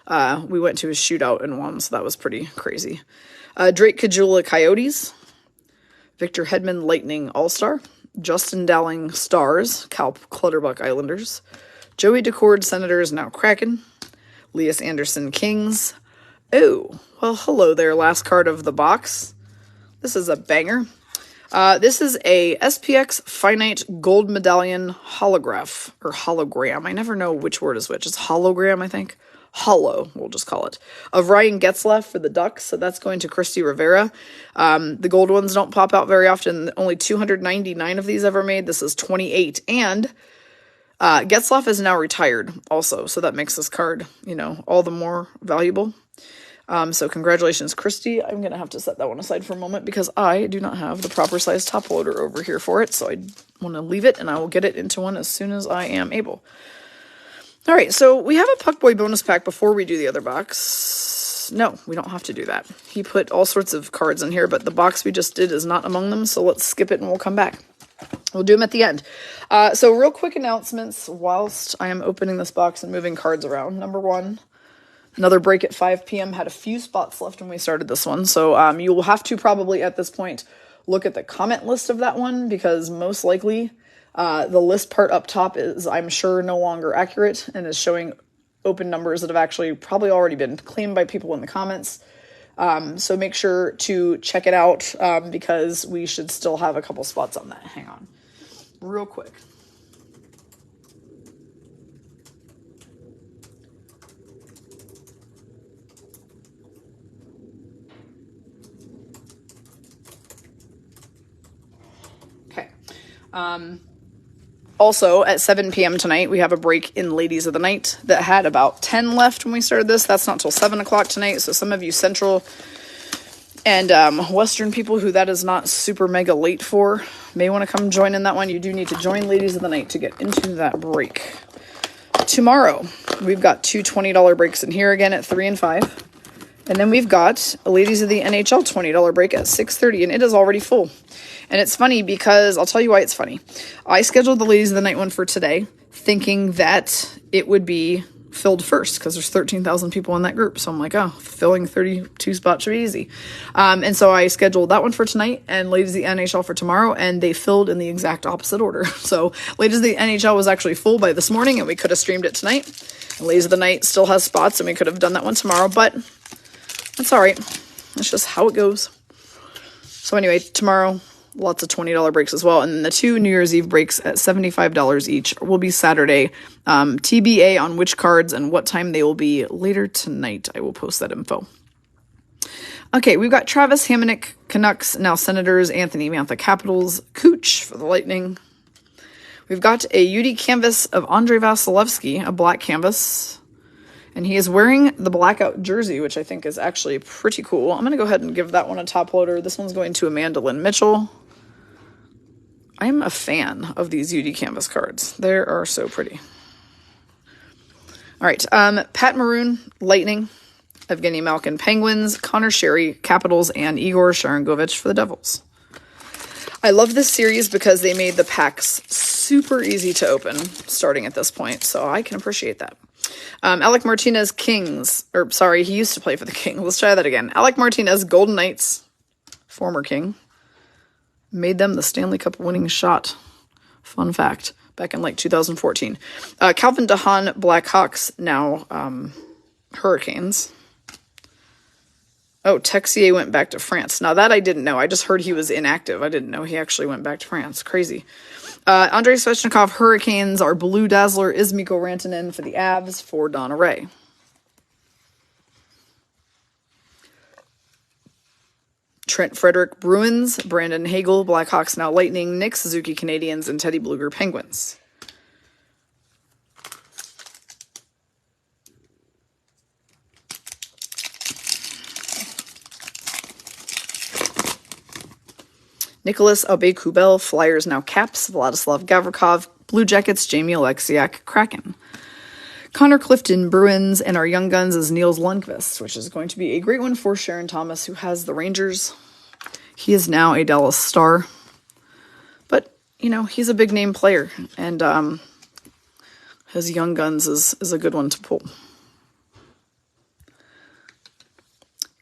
We went to a shootout and won, so that was pretty crazy. Drake Caggiula, Coyotes. Victor Hedman, Lightning, All-Star. Justin Dowling, Stars. Cal Clutterbuck, Islanders. Joey Decord, Senators, now Kraken. Lias Anderson, Kings. Oh, well, hello there, last card of the box. This is a banger. This is a SPX Finite Gold Medallion holograph, or hologram. I never know which word is which. It's hologram, I think. Holo, we'll just call it. Of Ryan Getzlaf for the Ducks, so that's going to Christy Rivera. The gold ones don't pop out very often. Only 299 of these ever made. This is 28. And Getzlaf is now retired also, so that makes this card, all the more valuable. So congratulations, Christy. I'm going to have to set that one aside for a moment because I do not have the proper size top loader over here for it. So I want to leave it and I will get it into one as soon as I am able. All right, so we have a Puckboy bonus pack before we do the other box. No, we don't have to do that. He put all sorts of cards in here, but the box we just did is not among them. So let's skip it and we'll come back. We'll do them at the end. So real quick announcements whilst I am opening this box and moving cards around. Number one. Another break at 5 p.m. Had a few spots left when we started this one. So you will have to probably at this point look at the comment list of that one because most likely the list part up top is, I'm sure, no longer accurate and is showing open numbers that have actually probably already been claimed by people in the comments. So make sure to check it out because we should still have a couple spots on that. Hang on. Real quick. Also, at 7 p.m. tonight, we have a break in Ladies of the Night that had about 10 left when we started this. That's not till 7 o'clock tonight, so some of you Central And Western people who that is not super mega late for may want to come join in that one. You do need to join Ladies of the Night to get into that break. Tomorrow, we've got two $20 breaks in here again at 3 and 5. And then we've got a Ladies of the NHL $20 break at 6:30, and it is already full. And it's funny because, I'll tell you why it's funny. I scheduled the Ladies of the Night one for today, thinking that it would be filled first because there's 13,000 people in that group. So I'm like, oh, filling 32 spots should be easy. And so I scheduled that one for tonight and Ladies of the NHL for tomorrow, and they filled in the exact opposite order. So Ladies of the NHL was actually full by this morning, and we could have streamed it tonight. And Ladies of the Night still has spots, and we could have done that one tomorrow, but that's all right. That's just how it goes. So anyway, tomorrow, lots of $20 breaks as well. And then the two New Year's Eve breaks at $75 each will be Saturday. TBA on which cards and what time they will be later tonight. I will post that info. Okay, we've got Travis Hamonic, Canucks, now Senators, Anthony Mantha, Capitals, Cooch for the Lightning. We've got a UD canvas of Andrei Vasilevsky, a black canvas. And he is wearing the blackout jersey, which I think is actually pretty cool. I'm going to go ahead and give that one a top loader. This one's going to Amanda Lynn Mitchell. I'm a fan of these UD canvas cards. They are so pretty. All right, Pat Maroon, Lightning, Evgeny Malkin, Penguins, Connor Sherry, Capitals, and Igor Sharangovich for the Devils. I love this series because they made the packs super easy to open starting at this point, so I can appreciate that. Alec Martinez, Kings, or sorry, he used to play for the Kings. Let's try that again. Alec Martinez, Golden Knights, former King, made them the Stanley Cup winning shot. Fun fact, back in like 2014. Calvin DeHaan, Blackhawks, now Hurricanes. Oh, Texier went back to France. Now that I didn't know. I just heard he was inactive. I didn't know he actually went back to France. Crazy. Andrei Svechnikov, Hurricanes. Our Blue Dazzler is Mikko Rantanen for the Avs for Donna Ray. Trent Frederick, Bruins. Brandon Hagel, Blackhawks, now Lightning. Nick Suzuki, Canadians. And Teddy Bluger, Penguins. Nicholas Aube-Kubel, Flyers, now Caps. Vladislav Gavrikov, Blue Jackets, Jamie Alexiak, Kraken. Connor Clifton, Bruins, and our Young Guns is Niels Lundqvist, which is going to be a great one for Sharon Thomas, who has the Rangers. He is now a Dallas Star. But, you know, he's a big-name player, and his Young Guns is a good one to pull.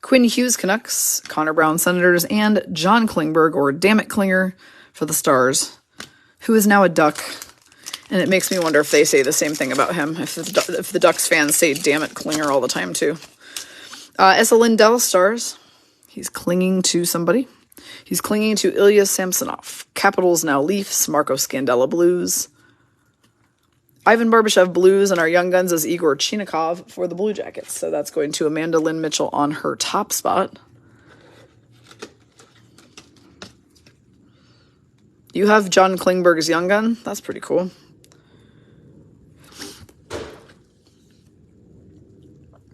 Quinn Hughes, Canucks, Connor Brown, Senators, and John Klingberg, or Dammit Klinger, for the Stars, who is now a Duck. And it makes me wonder if they say the same thing about him, if the Ducks fans say Dammit Klinger all the time, too. Esa Lindell, Stars. He's clinging to somebody. He's clinging to Ilya Samsonov. Capitals, now Leafs. Marco Scandella, Blues. Ivan Barbashev, Blues, and our Young Guns is Igor Chinikov for the Blue Jackets. So that's going to Amanda Lynn Mitchell on her top spot. You have John Klingberg's Young Gun. That's pretty cool.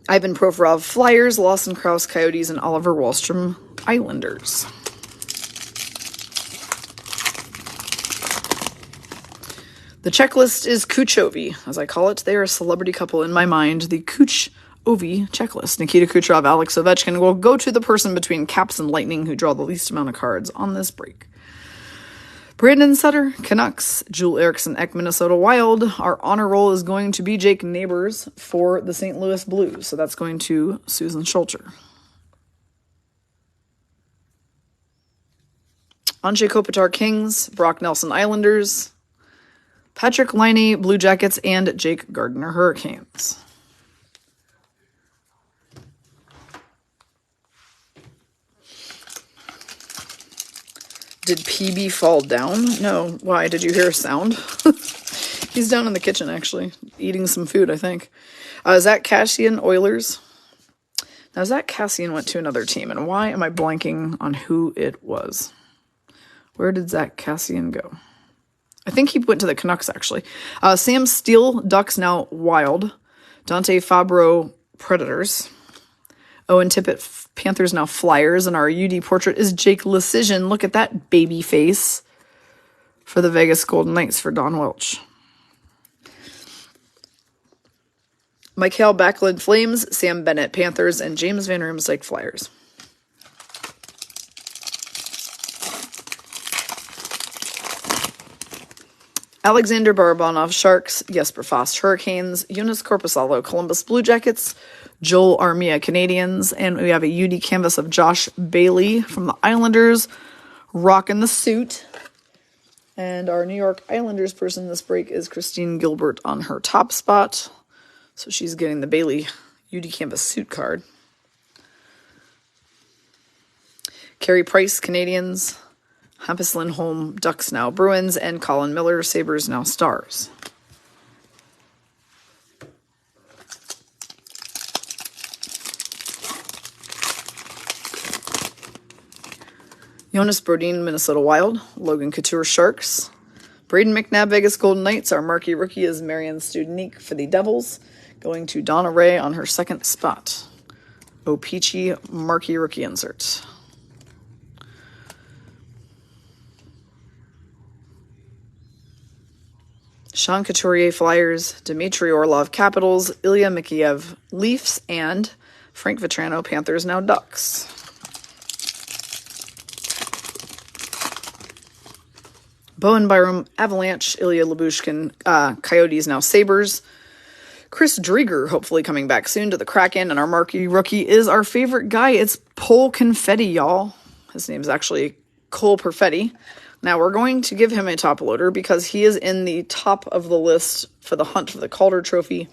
Ivan Provorov, Flyers, Lawson Krause, Coyotes, and Oliver Wahlstrom, Islanders. The checklist is Kuch-Ovi, as I call it. They are a celebrity couple in my mind. The Kuch-Ovi checklist. Nikita Kucherov, Alex Ovechkin will go to the person between Caps and Lightning who draw the least amount of cards on this break. Brandon Sutter, Canucks. Joel Eriksson, Ek, Minnesota Wild. Our honor roll is going to be Jake Neighbors for the St. Louis Blues. So that's going to Susan Schulter. Anze Kopitar, Kings. Brock Nelson, Islanders. Patrick Laine, Blue Jackets, and Jake Gardiner, Hurricanes. Did PB fall down? No. Why? Did you hear a sound? He's down in the kitchen, actually, eating some food, I think. Zach Kassian, Oilers. Now, Zach Kassian went to another team, and why am I blanking on who it was? Where did Zach Kassian go? I think he went to the Canucks, actually. Sam Steele, Ducks, now Wild. Dante Fabro, Predators. Owen Tippett, Panthers now Flyers. And our UD portrait is Jake Leschyshyn. Look at that baby face for the Vegas Golden Knights for Don Welch. Mikael Backlund Flames, Sam Bennett Panthers, and James Van Riemsdyk Flyers. Alexander Barabanov Sharks, Jesper Fast Hurricanes, Jonas Korpisalo Columbus Blue Jackets, Joel Armia Canadiens, and we have a UD canvas of Josh Bailey from the Islanders, rocking the suit. And our New York Islanders person this break is Christine Gilbert on her top spot. So she's getting the Bailey UD canvas suit card. Carey Price, Canadiens. Hampus Lindholm, Ducks now Bruins. And Colin Miller, Sabres now Stars. Jonas Brodin, Minnesota Wild. Logan Couture, Sharks. Braden McNabb, Vegas Golden Knights. Our marquee rookie is Marianne Studenique for the Devils. Going to Donna Ray on her second spot. O-Pee-Chee, marquee rookie insert. Sean Couturier, Flyers. Dmitry Orlov, Capitals. Ilya Mikheyev, Leafs. And Frank Vetrano, Panthers, now Ducks. Bowen Byram, Avalanche. Ilya Lyubushkin, Coyotes, now Sabres. Chris Drieger, hopefully coming back soon to the Kraken. And our marquee rookie is our favorite guy. It's Cole Confetti, y'all. His name's actually Cole Perfetti. Now, we're going to give him a top loader because he is in the top of the list for the hunt for the Calder Trophy.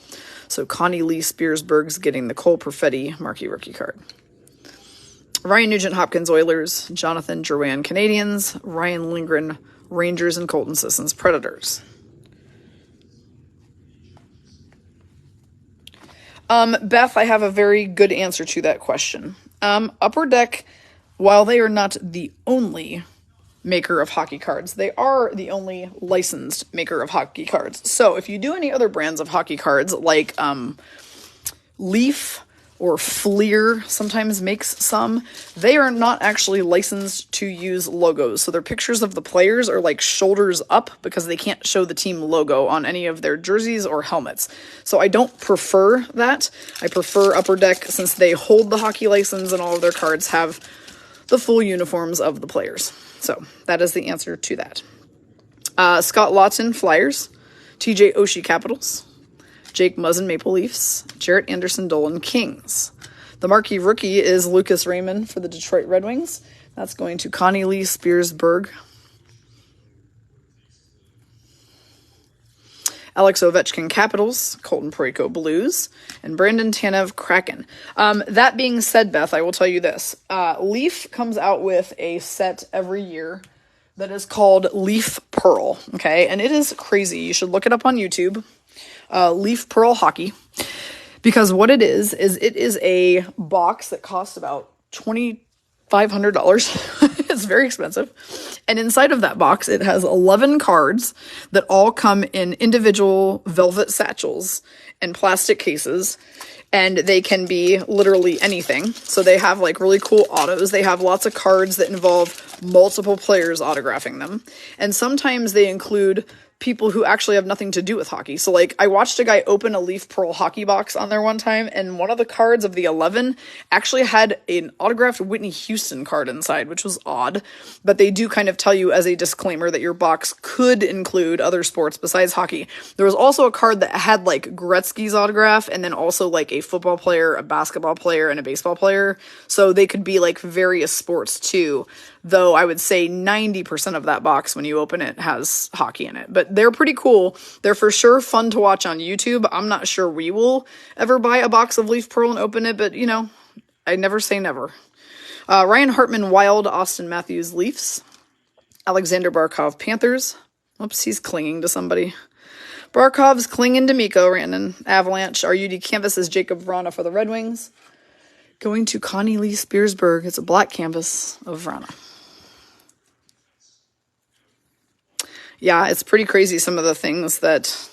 So Connie Lee Spearsberg's getting the Cole Perfetti marquee rookie card. Ryan Nugent Hopkins Oilers, Jonathan Drouin Canadiens, Ryan Lindgren Rangers, and Colton Sissons Predators. Beth, I have a very good answer to that question. Upper Deck, while they are not the only maker of hockey cards, they are the only licensed maker of hockey cards. So if you do any other brands of hockey cards, like Leaf or Fleer sometimes makes some, they are not actually licensed to use logos. So their pictures of the players are like shoulders up because they can't show the team logo on any of their jerseys or helmets. So I don't prefer that. I prefer Upper Deck since they hold the hockey license and all of their cards have the full uniforms of the players. So that is the answer to that. Scott Lawton, Flyers. TJ Oshie, Capitals. Jake Muzzin, Maple Leafs. Jarrett Anderson, Dolan, Kings. The marquee rookie is Lucas Raymond for the Detroit Red Wings. That's going to Connie Lee Spearsberg. Alex Ovechkin, Capitals. Colton Parayko, Blues. And Brandon Tanev, Kraken. That being said, Beth, I will tell you this. Leaf comes out with a set every year that is called Leaf Pearl, okay? And it is crazy. You should look it up on YouTube. Leaf Pearl Hockey. Because what it is it is a box that costs about $2,500. It's very expensive. And inside of that box, it has 11 cards that all come in individual velvet satchels and plastic cases. And they can be literally anything. So they have like really cool autos. They have lots of cards that involve multiple players autographing them. And sometimes they include people who actually have nothing to do with hockey. So like I watched a guy open a Leaf Pearl hockey box on there one time, and one of the cards of the 11 actually had an autographed Whitney Houston card inside, which was odd. But they do kind of tell you as a disclaimer that your box could include other sports besides hockey. There was also a card that had like Gretzky's autograph and then also like a football player, a basketball player, and a baseball player. So they could be like various sports too. Though I would say 90% of that box when you open it has hockey in it. But they're pretty cool. They're for sure fun to watch on YouTube. I'm not sure we will ever buy a box of Leaf Pearl and open it, but you know, I never say never. Ryan Hartman, Wild. Austin Matthews, Leafs. Alexander Barkov, Panthers. Oops, he's clinging to somebody. Barkov's clinging to Mikko Rantanen, Avalanche. Our UD canvas is Jacob Vrana for the Red Wings. Going to Connie Lee Spearsberg. It's a black canvas of Vrana. Yeah, it's pretty crazy some of the things that...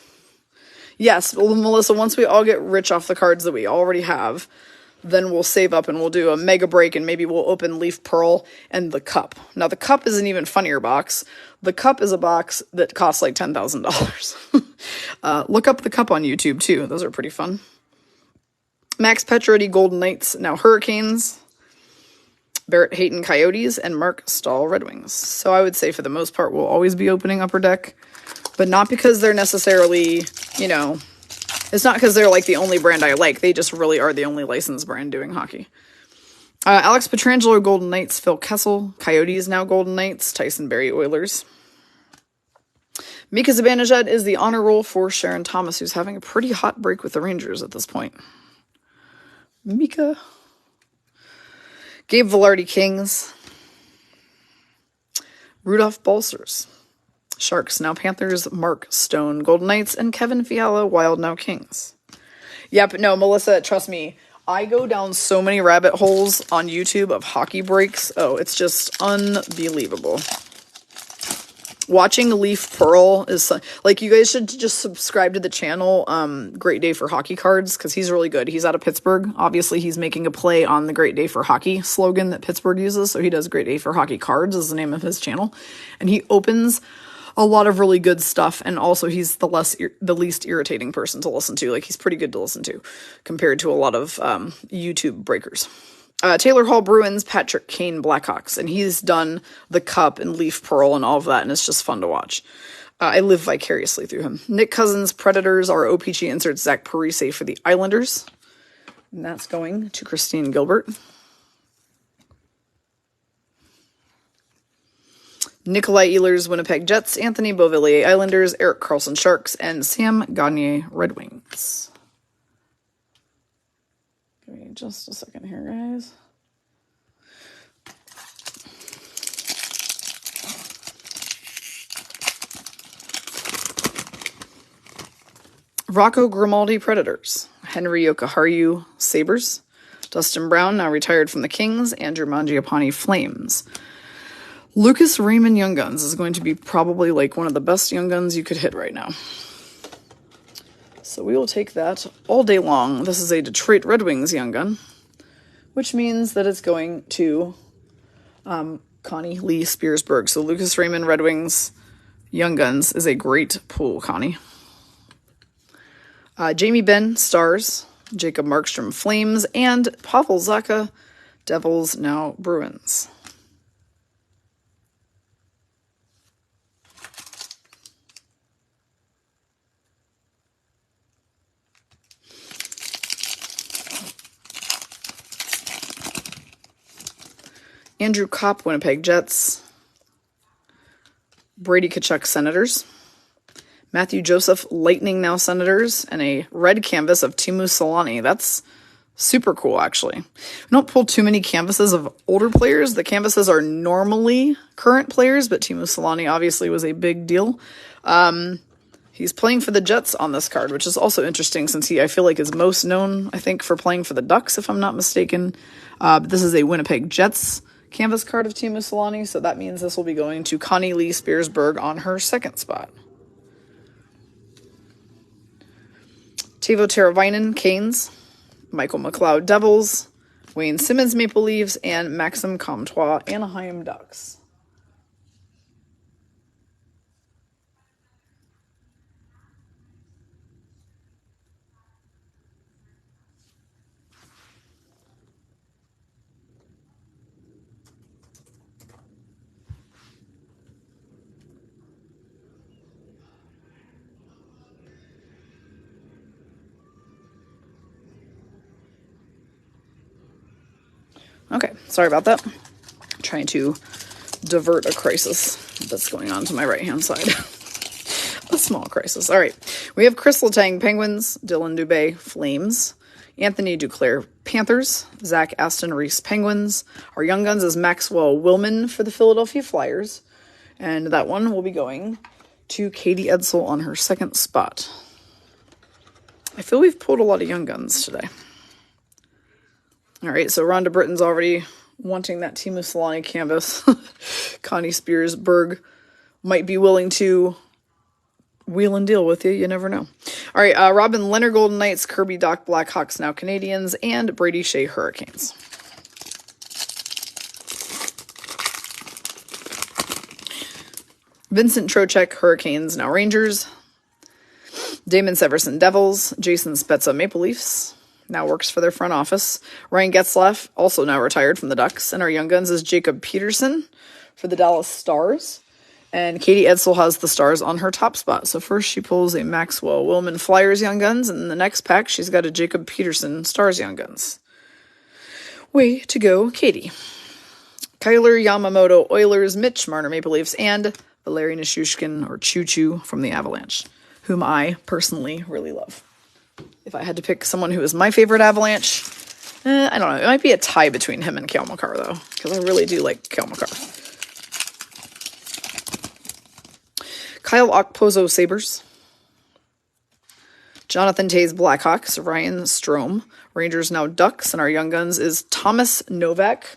Yes, Melissa, once we all get rich off the cards that we already have, then we'll save up and we'll do a mega break, and maybe we'll open Leaf Pearl and the Cup. Now, the Cup is an even funnier box. The Cup is a box that costs like $10,000. Look up the Cup on YouTube, too. Those are pretty fun. Max Pacioretty Golden Knights, now Hurricanes. Barrett Hayton Coyotes, and Mark Stahl Red Wings. So I would say for the most part, we'll always be opening Upper Deck, but not because they're necessarily, you know, it's not because they're like the only brand I like. They just really are the only licensed brand doing hockey. Alex Pietrangelo Golden Knights, Phil Kessel Coyotes, now Golden Knights, Tyson Barrie Oilers. Mika Zibanejad is the honor roll for Sharon Thomas, who's having a pretty hot break with the Rangers at this point. Mika. Gabe Vilardi Kings. Rudolph Balcers. Sharks, now Panthers, Mark Stone Golden Knights, and Kevin Fiala Wild, now Kings. Yep, no, Melissa, trust me, I go down so many rabbit holes on YouTube of hockey breaks. Oh, it's just unbelievable. Watching Leaf Pearl is, like, you guys should just subscribe to the channel, Great Day for Hockey Cards, because he's really good. He's out of Pittsburgh. Obviously, he's making a play on the Great Day for Hockey slogan that Pittsburgh uses, so he does Great Day for Hockey Cards is the name of his channel. And he opens a lot of really good stuff, and also he's the least irritating person to listen to. Like, he's pretty good to listen to, compared to a lot of YouTube breakers. Taylor Hall Bruins, Patrick Kane Blackhawks, and he's done the Cup and Leaf Pearl and all of that, and it's just fun to watch. I live vicariously through him. Nick Cousins, Predators, our OPG inserts Zach Parise for the Islanders, and that's going to Christine Gilbert. Nikolai Ehlers, Winnipeg Jets, Anthony Beauvillier Islanders, Erik Karlsson Sharks, and Sam Gagner Red Wings. Give me just a second here, guys. Rocco Grimaldi Predators, Henry Jokiharju Sabres, Dustin Brown, now retired from the Kings, Andrew Mangiapane Flames. Lucas Raymond Young Guns is going to be probably like one of the best Young Guns you could hit right now. So we will take that all day long. This is a Detroit Red Wings Young Gun, which means that it's going to Connie Lee Spearsburg. So Lucas Raymond Red Wings Young Guns is a great pool, Connie. Jamie Benn Stars, Jacob Markstrom Flames, and Pavel Zacha Devils, now Bruins. Andrew Kopp, Winnipeg Jets. Brady Tkachuk, Senators. Matthew Joseph, Lightning, now Senators. And a red canvas of Teemu Selanne. That's super cool, actually. We don't pull too many canvases of older players. The canvases are normally current players, but Teemu Selanne obviously was a big deal. He's playing for the Jets on this card, which is also interesting since I feel like is most known, I think, for playing for the Ducks, if I'm not mistaken. But this is a Winnipeg Jets canvas card of Teemu Selanne, so that means this will be going to Connie Lee Spearsburg on her second spot. Teuvo Teravainen, Canes. Michael McLeod, Devils. Wayne Simmons, Maple Leafs. And Maxim Comtois, Anaheim Ducks. Okay, sorry about that. I'm trying to divert a crisis that's going on to my right-hand side. A small crisis. All right, we have Chris Letang, Penguins, Dylan Dubé, Flames, Anthony Duclair, Panthers, Zach Aston Reese, Penguins. Our Young Guns is Maxwell Willman for the Philadelphia Flyers, and that one will be going to Katie Edsel on her second spot. I feel we've pulled a lot of Young Guns today. All right, so Rhonda Britton's already wanting that Teemu Selanne canvas. Connie Spearsburg might be willing to wheel and deal with you. You never know. All right, Robin Leonard Golden Knights, Kirby Doc Blackhawks, now Canadians, and Brady Shea Hurricanes. Vincent Trocheck, Hurricanes, now Rangers. Damon Severson, Devils. Jason Spezza, Maple Leafs, now works for their front office. Ryan Getzlaf, also now retired from the Ducks. And our Young Guns is Jacob Peterson for the Dallas Stars. And Katie Edsel has the Stars on her top spot. So first she pulls a Maxwell Willman Flyers Young Guns, and in the next pack she's got a Jacob Peterson Stars Young Guns. Way to go, Katie. Kyler Yamamoto Oilers, Mitch Marner Maple Leafs, and Valeri Nichushkin, or Choo Choo, from the Avalanche, whom I personally really love. If I had to pick someone who is my favorite Avalanche, I don't know. It might be a tie between him and Cale Makar, though, because I really do like Cale Makar. Kyle Okposo, Sabres. Jonathan Toews, Blackhawks. Ryan Strome, Rangers, now Ducks. And our Young Guns is Thomas Novak.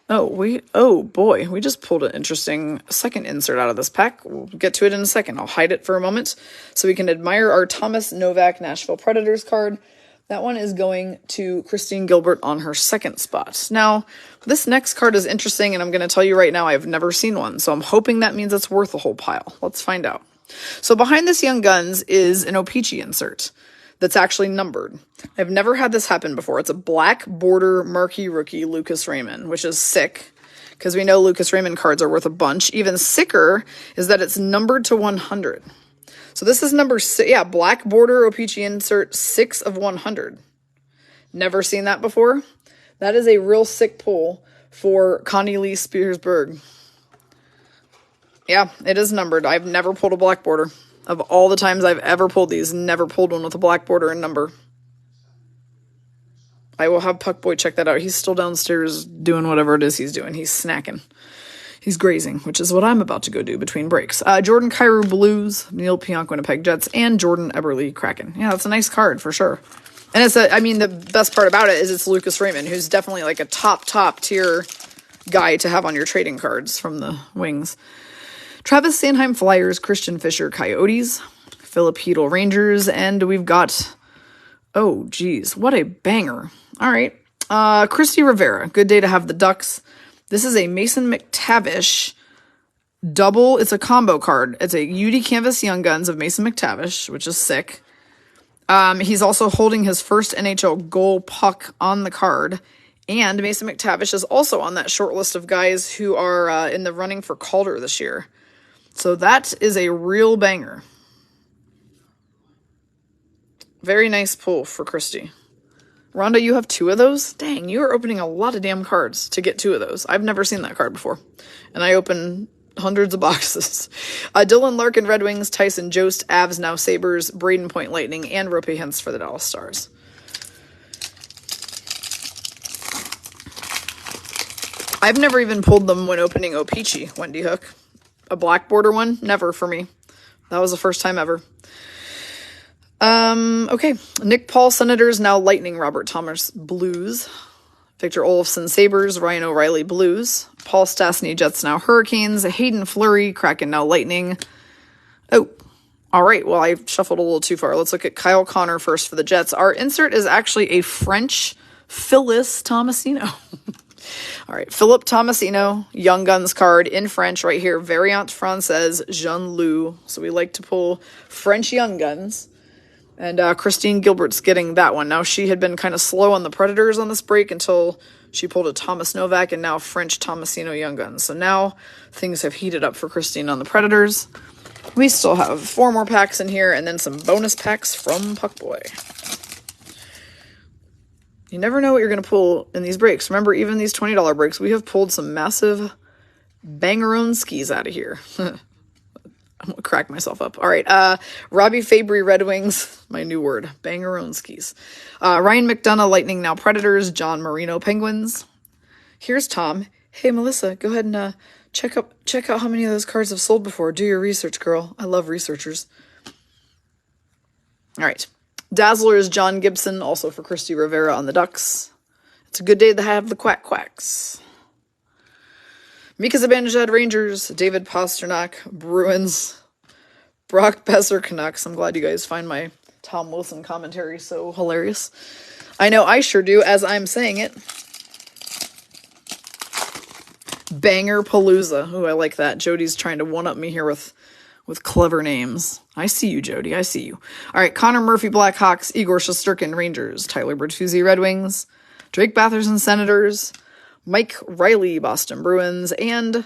Oh boy, we just pulled an interesting second insert out of this pack. We'll get to it in a second. I'll hide it for a moment so we can admire our Thomas Novak Nashville Predators card. That one is going to Christine Gilbert on her second spot. Now, this next card is interesting, and I'm going to tell you right now, I've never seen one, so I'm hoping that means it's worth a whole pile. Let's find out. So behind this Young Guns is an O-Pee-Chee insert that's actually numbered. I've never had this happen before. It's a black border marquee rookie Lucas Raymond, which is sick, because we know Lucas Raymond cards are worth a bunch. Even sicker is that it's numbered to 100. So this is number 6. Yeah, black border O-Pee-Chee insert 6 of 100. Never seen that before. That is a real sick pull for Connie Lee Spearsberg. Yeah, it is numbered. I've never pulled a black border. Of all the times I've ever pulled these, never pulled one with a black border and number. I will have Puckboy check that out. He's still downstairs doing whatever it is he's doing. He's snacking. He's grazing, which is what I'm about to go do between breaks. Jordan Kyrou, Blues, Neil Pionk, Winnipeg Jets, and Jordan Eberle, Kraken. Yeah, that's a nice card for sure. And the best part about it is it's Lucas Raymond, who's definitely like a top tier guy to have on your trading cards from the Wings. Travis Sanheim, Flyers, Christian Fisher, Coyotes, Philip Hedl, Rangers, and we've got, oh geez, what a banger. All right, Christy Rivera, good day to have the Ducks. This is a Mason McTavish double. It's a combo card. It's a UD Canvas Young Guns of Mason McTavish, which is sick. He's also holding his first NHL goal puck on the card. And Mason McTavish is also on that short list of guys who are in the running for Calder this year. So that is a real banger. Very nice pull for Christy. Rhonda, you have 2 of those? Dang, you are opening a lot of damn cards to get 2 of those. I've never seen that card before. And I open hundreds of boxes. Dylan Larkin, Red Wings, Tyson Jost, Avs, now Sabres, Braden Point Lightning, and Rope Hintz for the Dallas Stars. I've never even pulled them when opening O-Pee-Chee, Wendy Hook. A black border one? Never for me. That was the first time ever. Okay. Nick Paul, Senators, now Lightning. Robert Thomas, Blues. Victor Olofsson, Sabres. Ryan O'Reilly, Blues. Paul Stastny, Jets, now Hurricanes. Hayden Fleury, Kraken, now Lightning. Oh, all right. Well, I shuffled a little too far. Let's look at Kyle Connor first for the Jets. Our insert is actually a French Phyllis Tomasino. All right, Philip Tomasino, Young Guns card in French right here. Variant Française, Jean-Loup. So we like to pull French Young Guns. And Christine Gilbert's getting that one. Now, she had been kind of slow on the Predators on this break until she pulled a Thomas Novak and now French Tomasino Young Guns. So now things have heated up for Christine on the Predators. We still have 4 more packs in here and then some bonus packs from Puckboy. You never know what you're going to pull in these breaks. Remember, even these $20 breaks, we have pulled some massive bangeronskis out of here. I'm going to crack myself up. All right, Robbie Fabry, Red Wings, my new word, bangeronskis. Ryan McDonough, Lightning, now Predators. John Marino, Penguins. Here's Tom. Hey, Melissa, go ahead and check out how many of those cards have sold before. Do your research, girl. I love researchers. All right. Dazzlers, John Gibson, also for Christy Rivera on the Ducks. It's a good day to have the Quack Quacks. Mika Zibanejad, Rangers. David Pasternak, Bruins. Brock Besser Canucks. I'm glad you guys find my Tom Wilson commentary so hilarious. I know I sure do as I'm saying it. Banger Palooza. Ooh, I like that. Jody's trying to one-up me here with clever names. I see you, Jody. I see you. All right, Connor Murphy, Blackhawks. Igor Shesterkin, Rangers. Tyler Bertuzzi, Red Wings. Drake Batherson, Senators. Mike Riley, Boston Bruins. And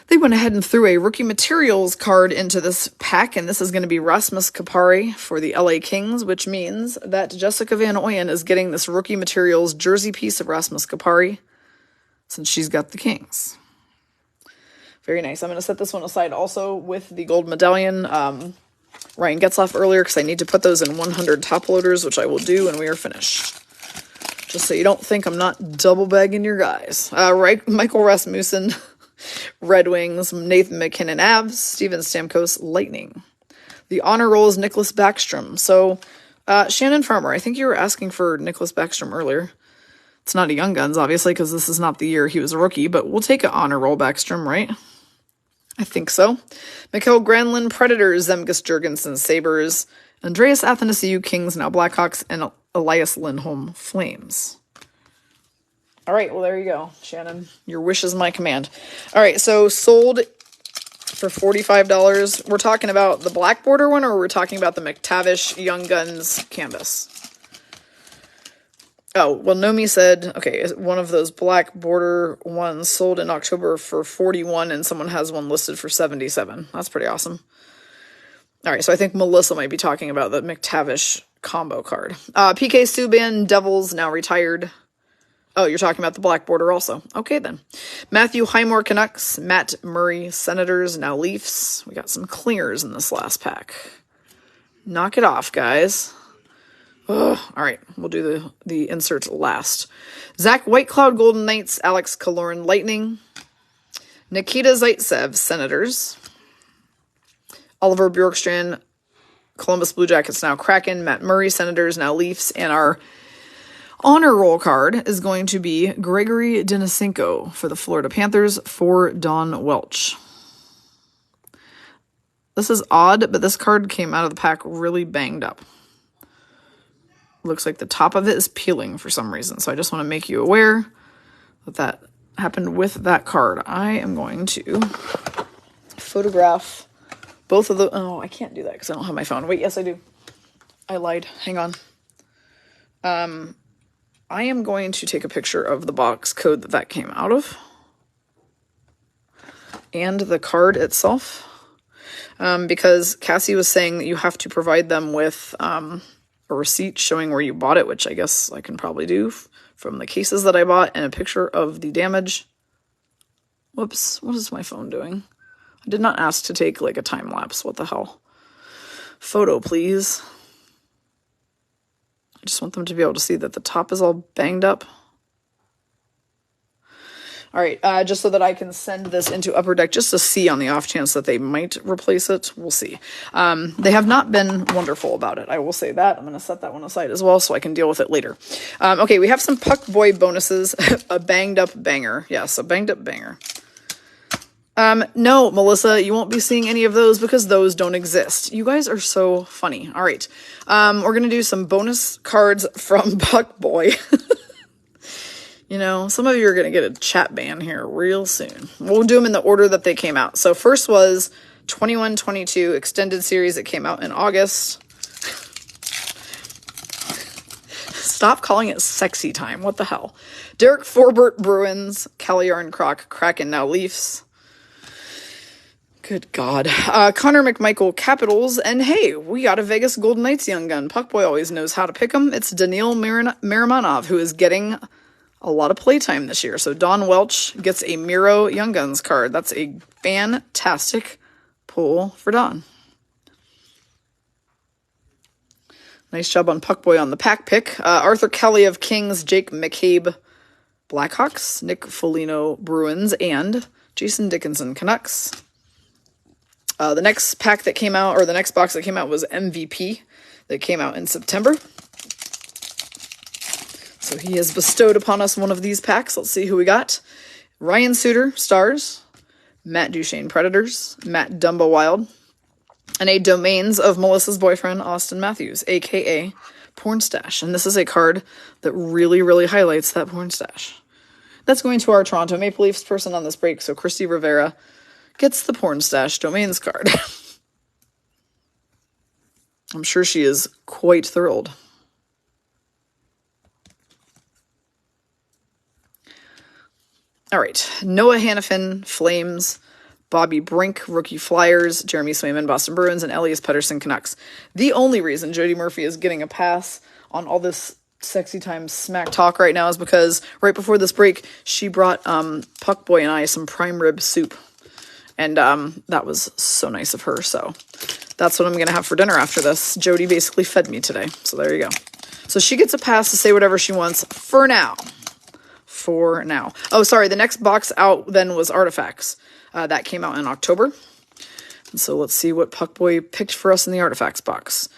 they went ahead and threw a rookie materials card into this pack, and this is going to be Rasmus Kapari for the LA Kings, which means that Jessica Van Oyen is getting this rookie materials jersey piece of Rasmus Kapari since she's got the Kings. Very nice. I'm going to set this one aside also with the gold medallion. Ryan Getzlaff earlier because I need to put those in 100 top loaders, which I will do when we are finished. Just so you don't think I'm not double bagging your guys. Michael Rasmussen, Red Wings. Nathan McKinnon, Avs. Steven Stamkos, Lightning. The honor roll is Nicholas Backstrom. So, Shannon Farmer, I think you were asking for Nicholas Backstrom earlier. It's not a Young Guns, obviously, because this is not the year he was a rookie, but we'll take an honor roll Backstrom, right? I think so. Mikael Granlund, Predators. Zemgus Jurgensen, Sabres. Andreas Athanasiou, Kings, now Blackhawks. And Elias Lindholm, Flames. All right, well, there you go, Shannon. Your wish is my command. All right, so sold for $45. We're talking about the black border one, or we're talking about the McTavish Young Guns canvas? Oh, well, Nomi said, okay, one of those black border ones sold in October for $41, and someone has one listed for $77. That's pretty awesome. All right, so I think Melissa might be talking about the McTavish combo card. PK Subban, Devils, now retired. Oh, you're talking about the black border also. Okay, then. Matthew Highmore, Canucks. Matt Murray, Senators, now Leafs. We got some clears in this last pack. Knock it off, guys. Ugh. All right, we'll do the insert last. Zach Whitecloud, Golden Knights. Alex Killorn, Lightning. Nikita Zaitsev, Senators. Oliver Bjorkstrand, Columbus Blue Jackets, now Kraken. Matt Murray, Senators, now Leafs. And our honor roll card is going to be Gregory Denisenko for the Florida Panthers for Don Welch. This is odd, but this card came out of the pack really banged up. Looks like the top of it is peeling for some reason. So I just want to make you aware that that happened with that card. I am going to photograph both of the... Oh, I can't do that because I don't have my phone. Wait, yes, I do. I lied. Hang on. I am going to take a picture of the box code that came out of. And the card itself. Because Cassie was saying that you have to provide them with... a receipt showing where you bought it, which I guess I can probably do from the cases that I bought, and a picture of the damage. Whoops, what is my phone doing? I did not ask to take like a time lapse. What the hell? Photo, please. I just want them to be able to see that the top is all banged up. All right, just so that I can send this into Upper Deck just to see on the off chance that they might replace it. We'll see. They have not been wonderful about it. I will say that. I'm going to set that one aside as well so I can deal with it later. Okay, we have some Puck Boy bonuses. A banged up banger. Yes, a banged up banger. No, Melissa, you won't be seeing any of those because those don't exist. You guys are so funny. All right, we're going to do some bonus cards from Puck Boy. You know, some of you are going to get a chat ban here real soon. We'll do them in the order that they came out. So first was 21-22 Extended Series. It came out in August. Stop calling it sexy time. What the hell? Derek Forbort, Bruins. Calle Yarncroc, Kraken, now Leafs. Good God. Connor McMichael, Capitals. And hey, we got a Vegas Golden Knights young gun. Puckboy always knows how to pick them. It's Daniil Miramanov, who is getting a lot of playtime this year. So Don Welch gets a Miro Young Guns card. That's a fantastic pull for Don. Nice job on Puckboy on the pack pick. Arthur Kelly of Kings, Jake McCabe, Blackhawks, Nick Foligno, Bruins, and Jason Dickinson, Canucks. The next pack that came out, or the next box that came out, was MVP. That came out in September. So he has bestowed upon us one of these packs. Let's see who we got. Ryan Suter, Stars. Matt Duchene, Predators. Matt Dumba, Wild. and a Domains of Melissa's boyfriend, Austin Matthews, aka Porn Stash. And this is a card that really, really highlights that porn stash. That's going to our Toronto Maple Leafs person on this break, so Christy Rivera gets the Porn Stash Domains card. I'm sure she is quite thrilled. All right, Noah Hannafin, Flames, Bobby Brink, Rookie Flyers, Jeremy Swayman, Boston Bruins, and Elias Pettersson, Canucks. The only reason Jody Murphy is getting a pass on all this sexy time smack talk right now is because right before this break, she brought Puckboy and I some prime rib soup. And that was so nice of her. So that's what I'm going to have for dinner after this. Jody basically fed me today. So there you go. So she gets a pass to say whatever she wants for now. For now. Oh, sorry. The next box out then was Artifacts. That came out in October. And so let's see what Puckboy picked for us in the Artifacts box.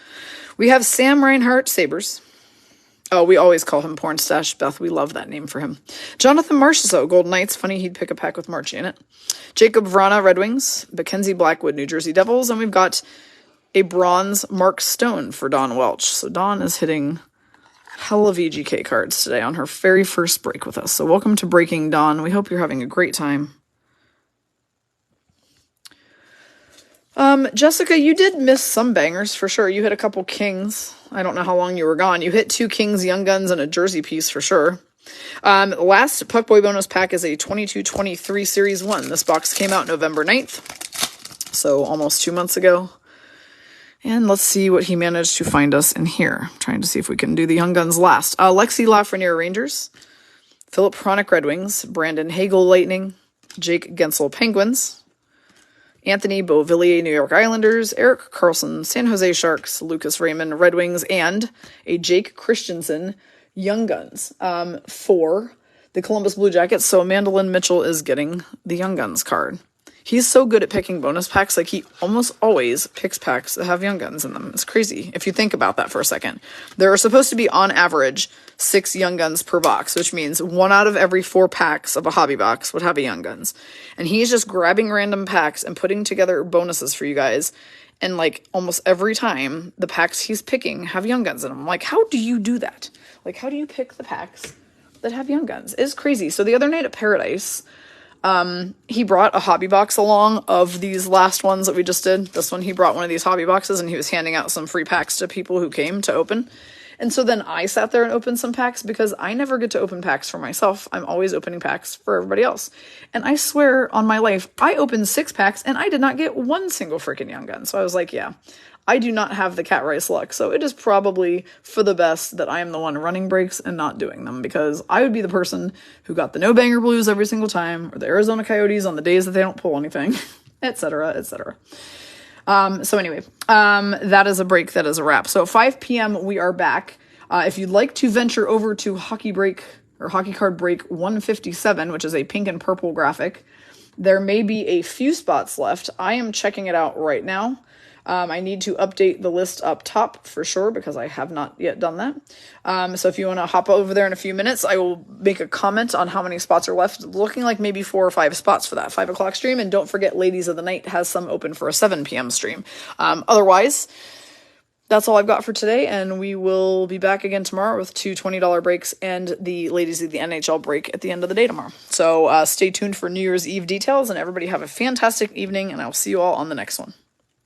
We have Sam Reinhart, Sabres. Oh, we always call him Porn Stash. Beth, we love that name for him. Jonathan Marchessault, Golden Knights. Funny he'd pick a pack with Marchie in it. Jacob Vrana, Red Wings. Mackenzie Blackwood, New Jersey Devils. And we've got a bronze Mark Stone for Dawn Welch. So Dawn is hitting hella VGK cards today on her very first break with us. So welcome to Breaking, Dawn. We hope you're having a great time. Jessica, you did miss some bangers for sure. You hit a couple Kings. I don't know how long you were gone. You hit 2 Kings, Young Guns, and a jersey piece for sure. Last Puckboy bonus pack is a 22-23 Series 1. This box came out November 9th, so almost 2 months ago. And let's see what he managed to find us in here. I'm trying to see if we can do the Young Guns last. Lexi Lafreniere, Rangers. Philip Hronik, Red Wings. Brandon Hagel, Lightning. Jake Gensel, Penguins. Anthony Beauvillier, New York Islanders, Eric Carlson, San Jose Sharks, Lucas Raymond, Red Wings, and a Jake Christensen, Young Guns, for the Columbus Blue Jackets. So Mandolin Mitchell is getting the Young Guns card. He's so good at picking bonus packs. Like, he almost always picks packs that have Young Guns in them. It's crazy if you think about that for a second. There are supposed to be, on average, 6 Young Guns per box, which means 1 out of every 4 packs of a hobby box would have a Young Guns. And he's just grabbing random packs and putting together bonuses for you guys. And, like, almost every time, the packs he's picking have Young Guns in them. Like, how do you do that? Like, how do you pick the packs that have Young Guns? It's crazy. So the other night at Paradise, he brought a hobby box along of these last ones that we just did. This one, he brought one of these hobby boxes, and he was handing out some free packs to people who came to open. And so then I sat there and opened some packs because I never get to open packs for myself. I'm always opening packs for everybody else. And I swear on my life, I opened 6 packs and I did not get one single freaking Young Gun. So I was like, yeah, I do not have the cat rice luck. So it is probably for the best that I am the one running breaks and not doing them, because I would be the person who got the no banger blues every single time, or the Arizona Coyotes on the days that they don't pull anything, etc., etc. So anyway, that is a break. That is a wrap. So at 5 p.m. we are back. If you'd like to venture over to Hockey Break or Hockey Card Break 157, which is a pink and purple graphic, there may be a few spots left. I am checking it out right now. I need to update the list up top for sure, because I have not yet done that. So if you want to hop over there in a few minutes, I will make a comment on how many spots are left. Looking like maybe 4 or 5 spots for that 5 o'clock stream. And don't forget, Ladies of the Night has some open for a 7 p.m. stream. Otherwise, that's all I've got for today, and we will be back again tomorrow with 2 $20 breaks and the Ladies of the NHL break at the end of the day tomorrow. So stay tuned for New Year's Eve details, and everybody have a fantastic evening, and I'll see you all on the next one.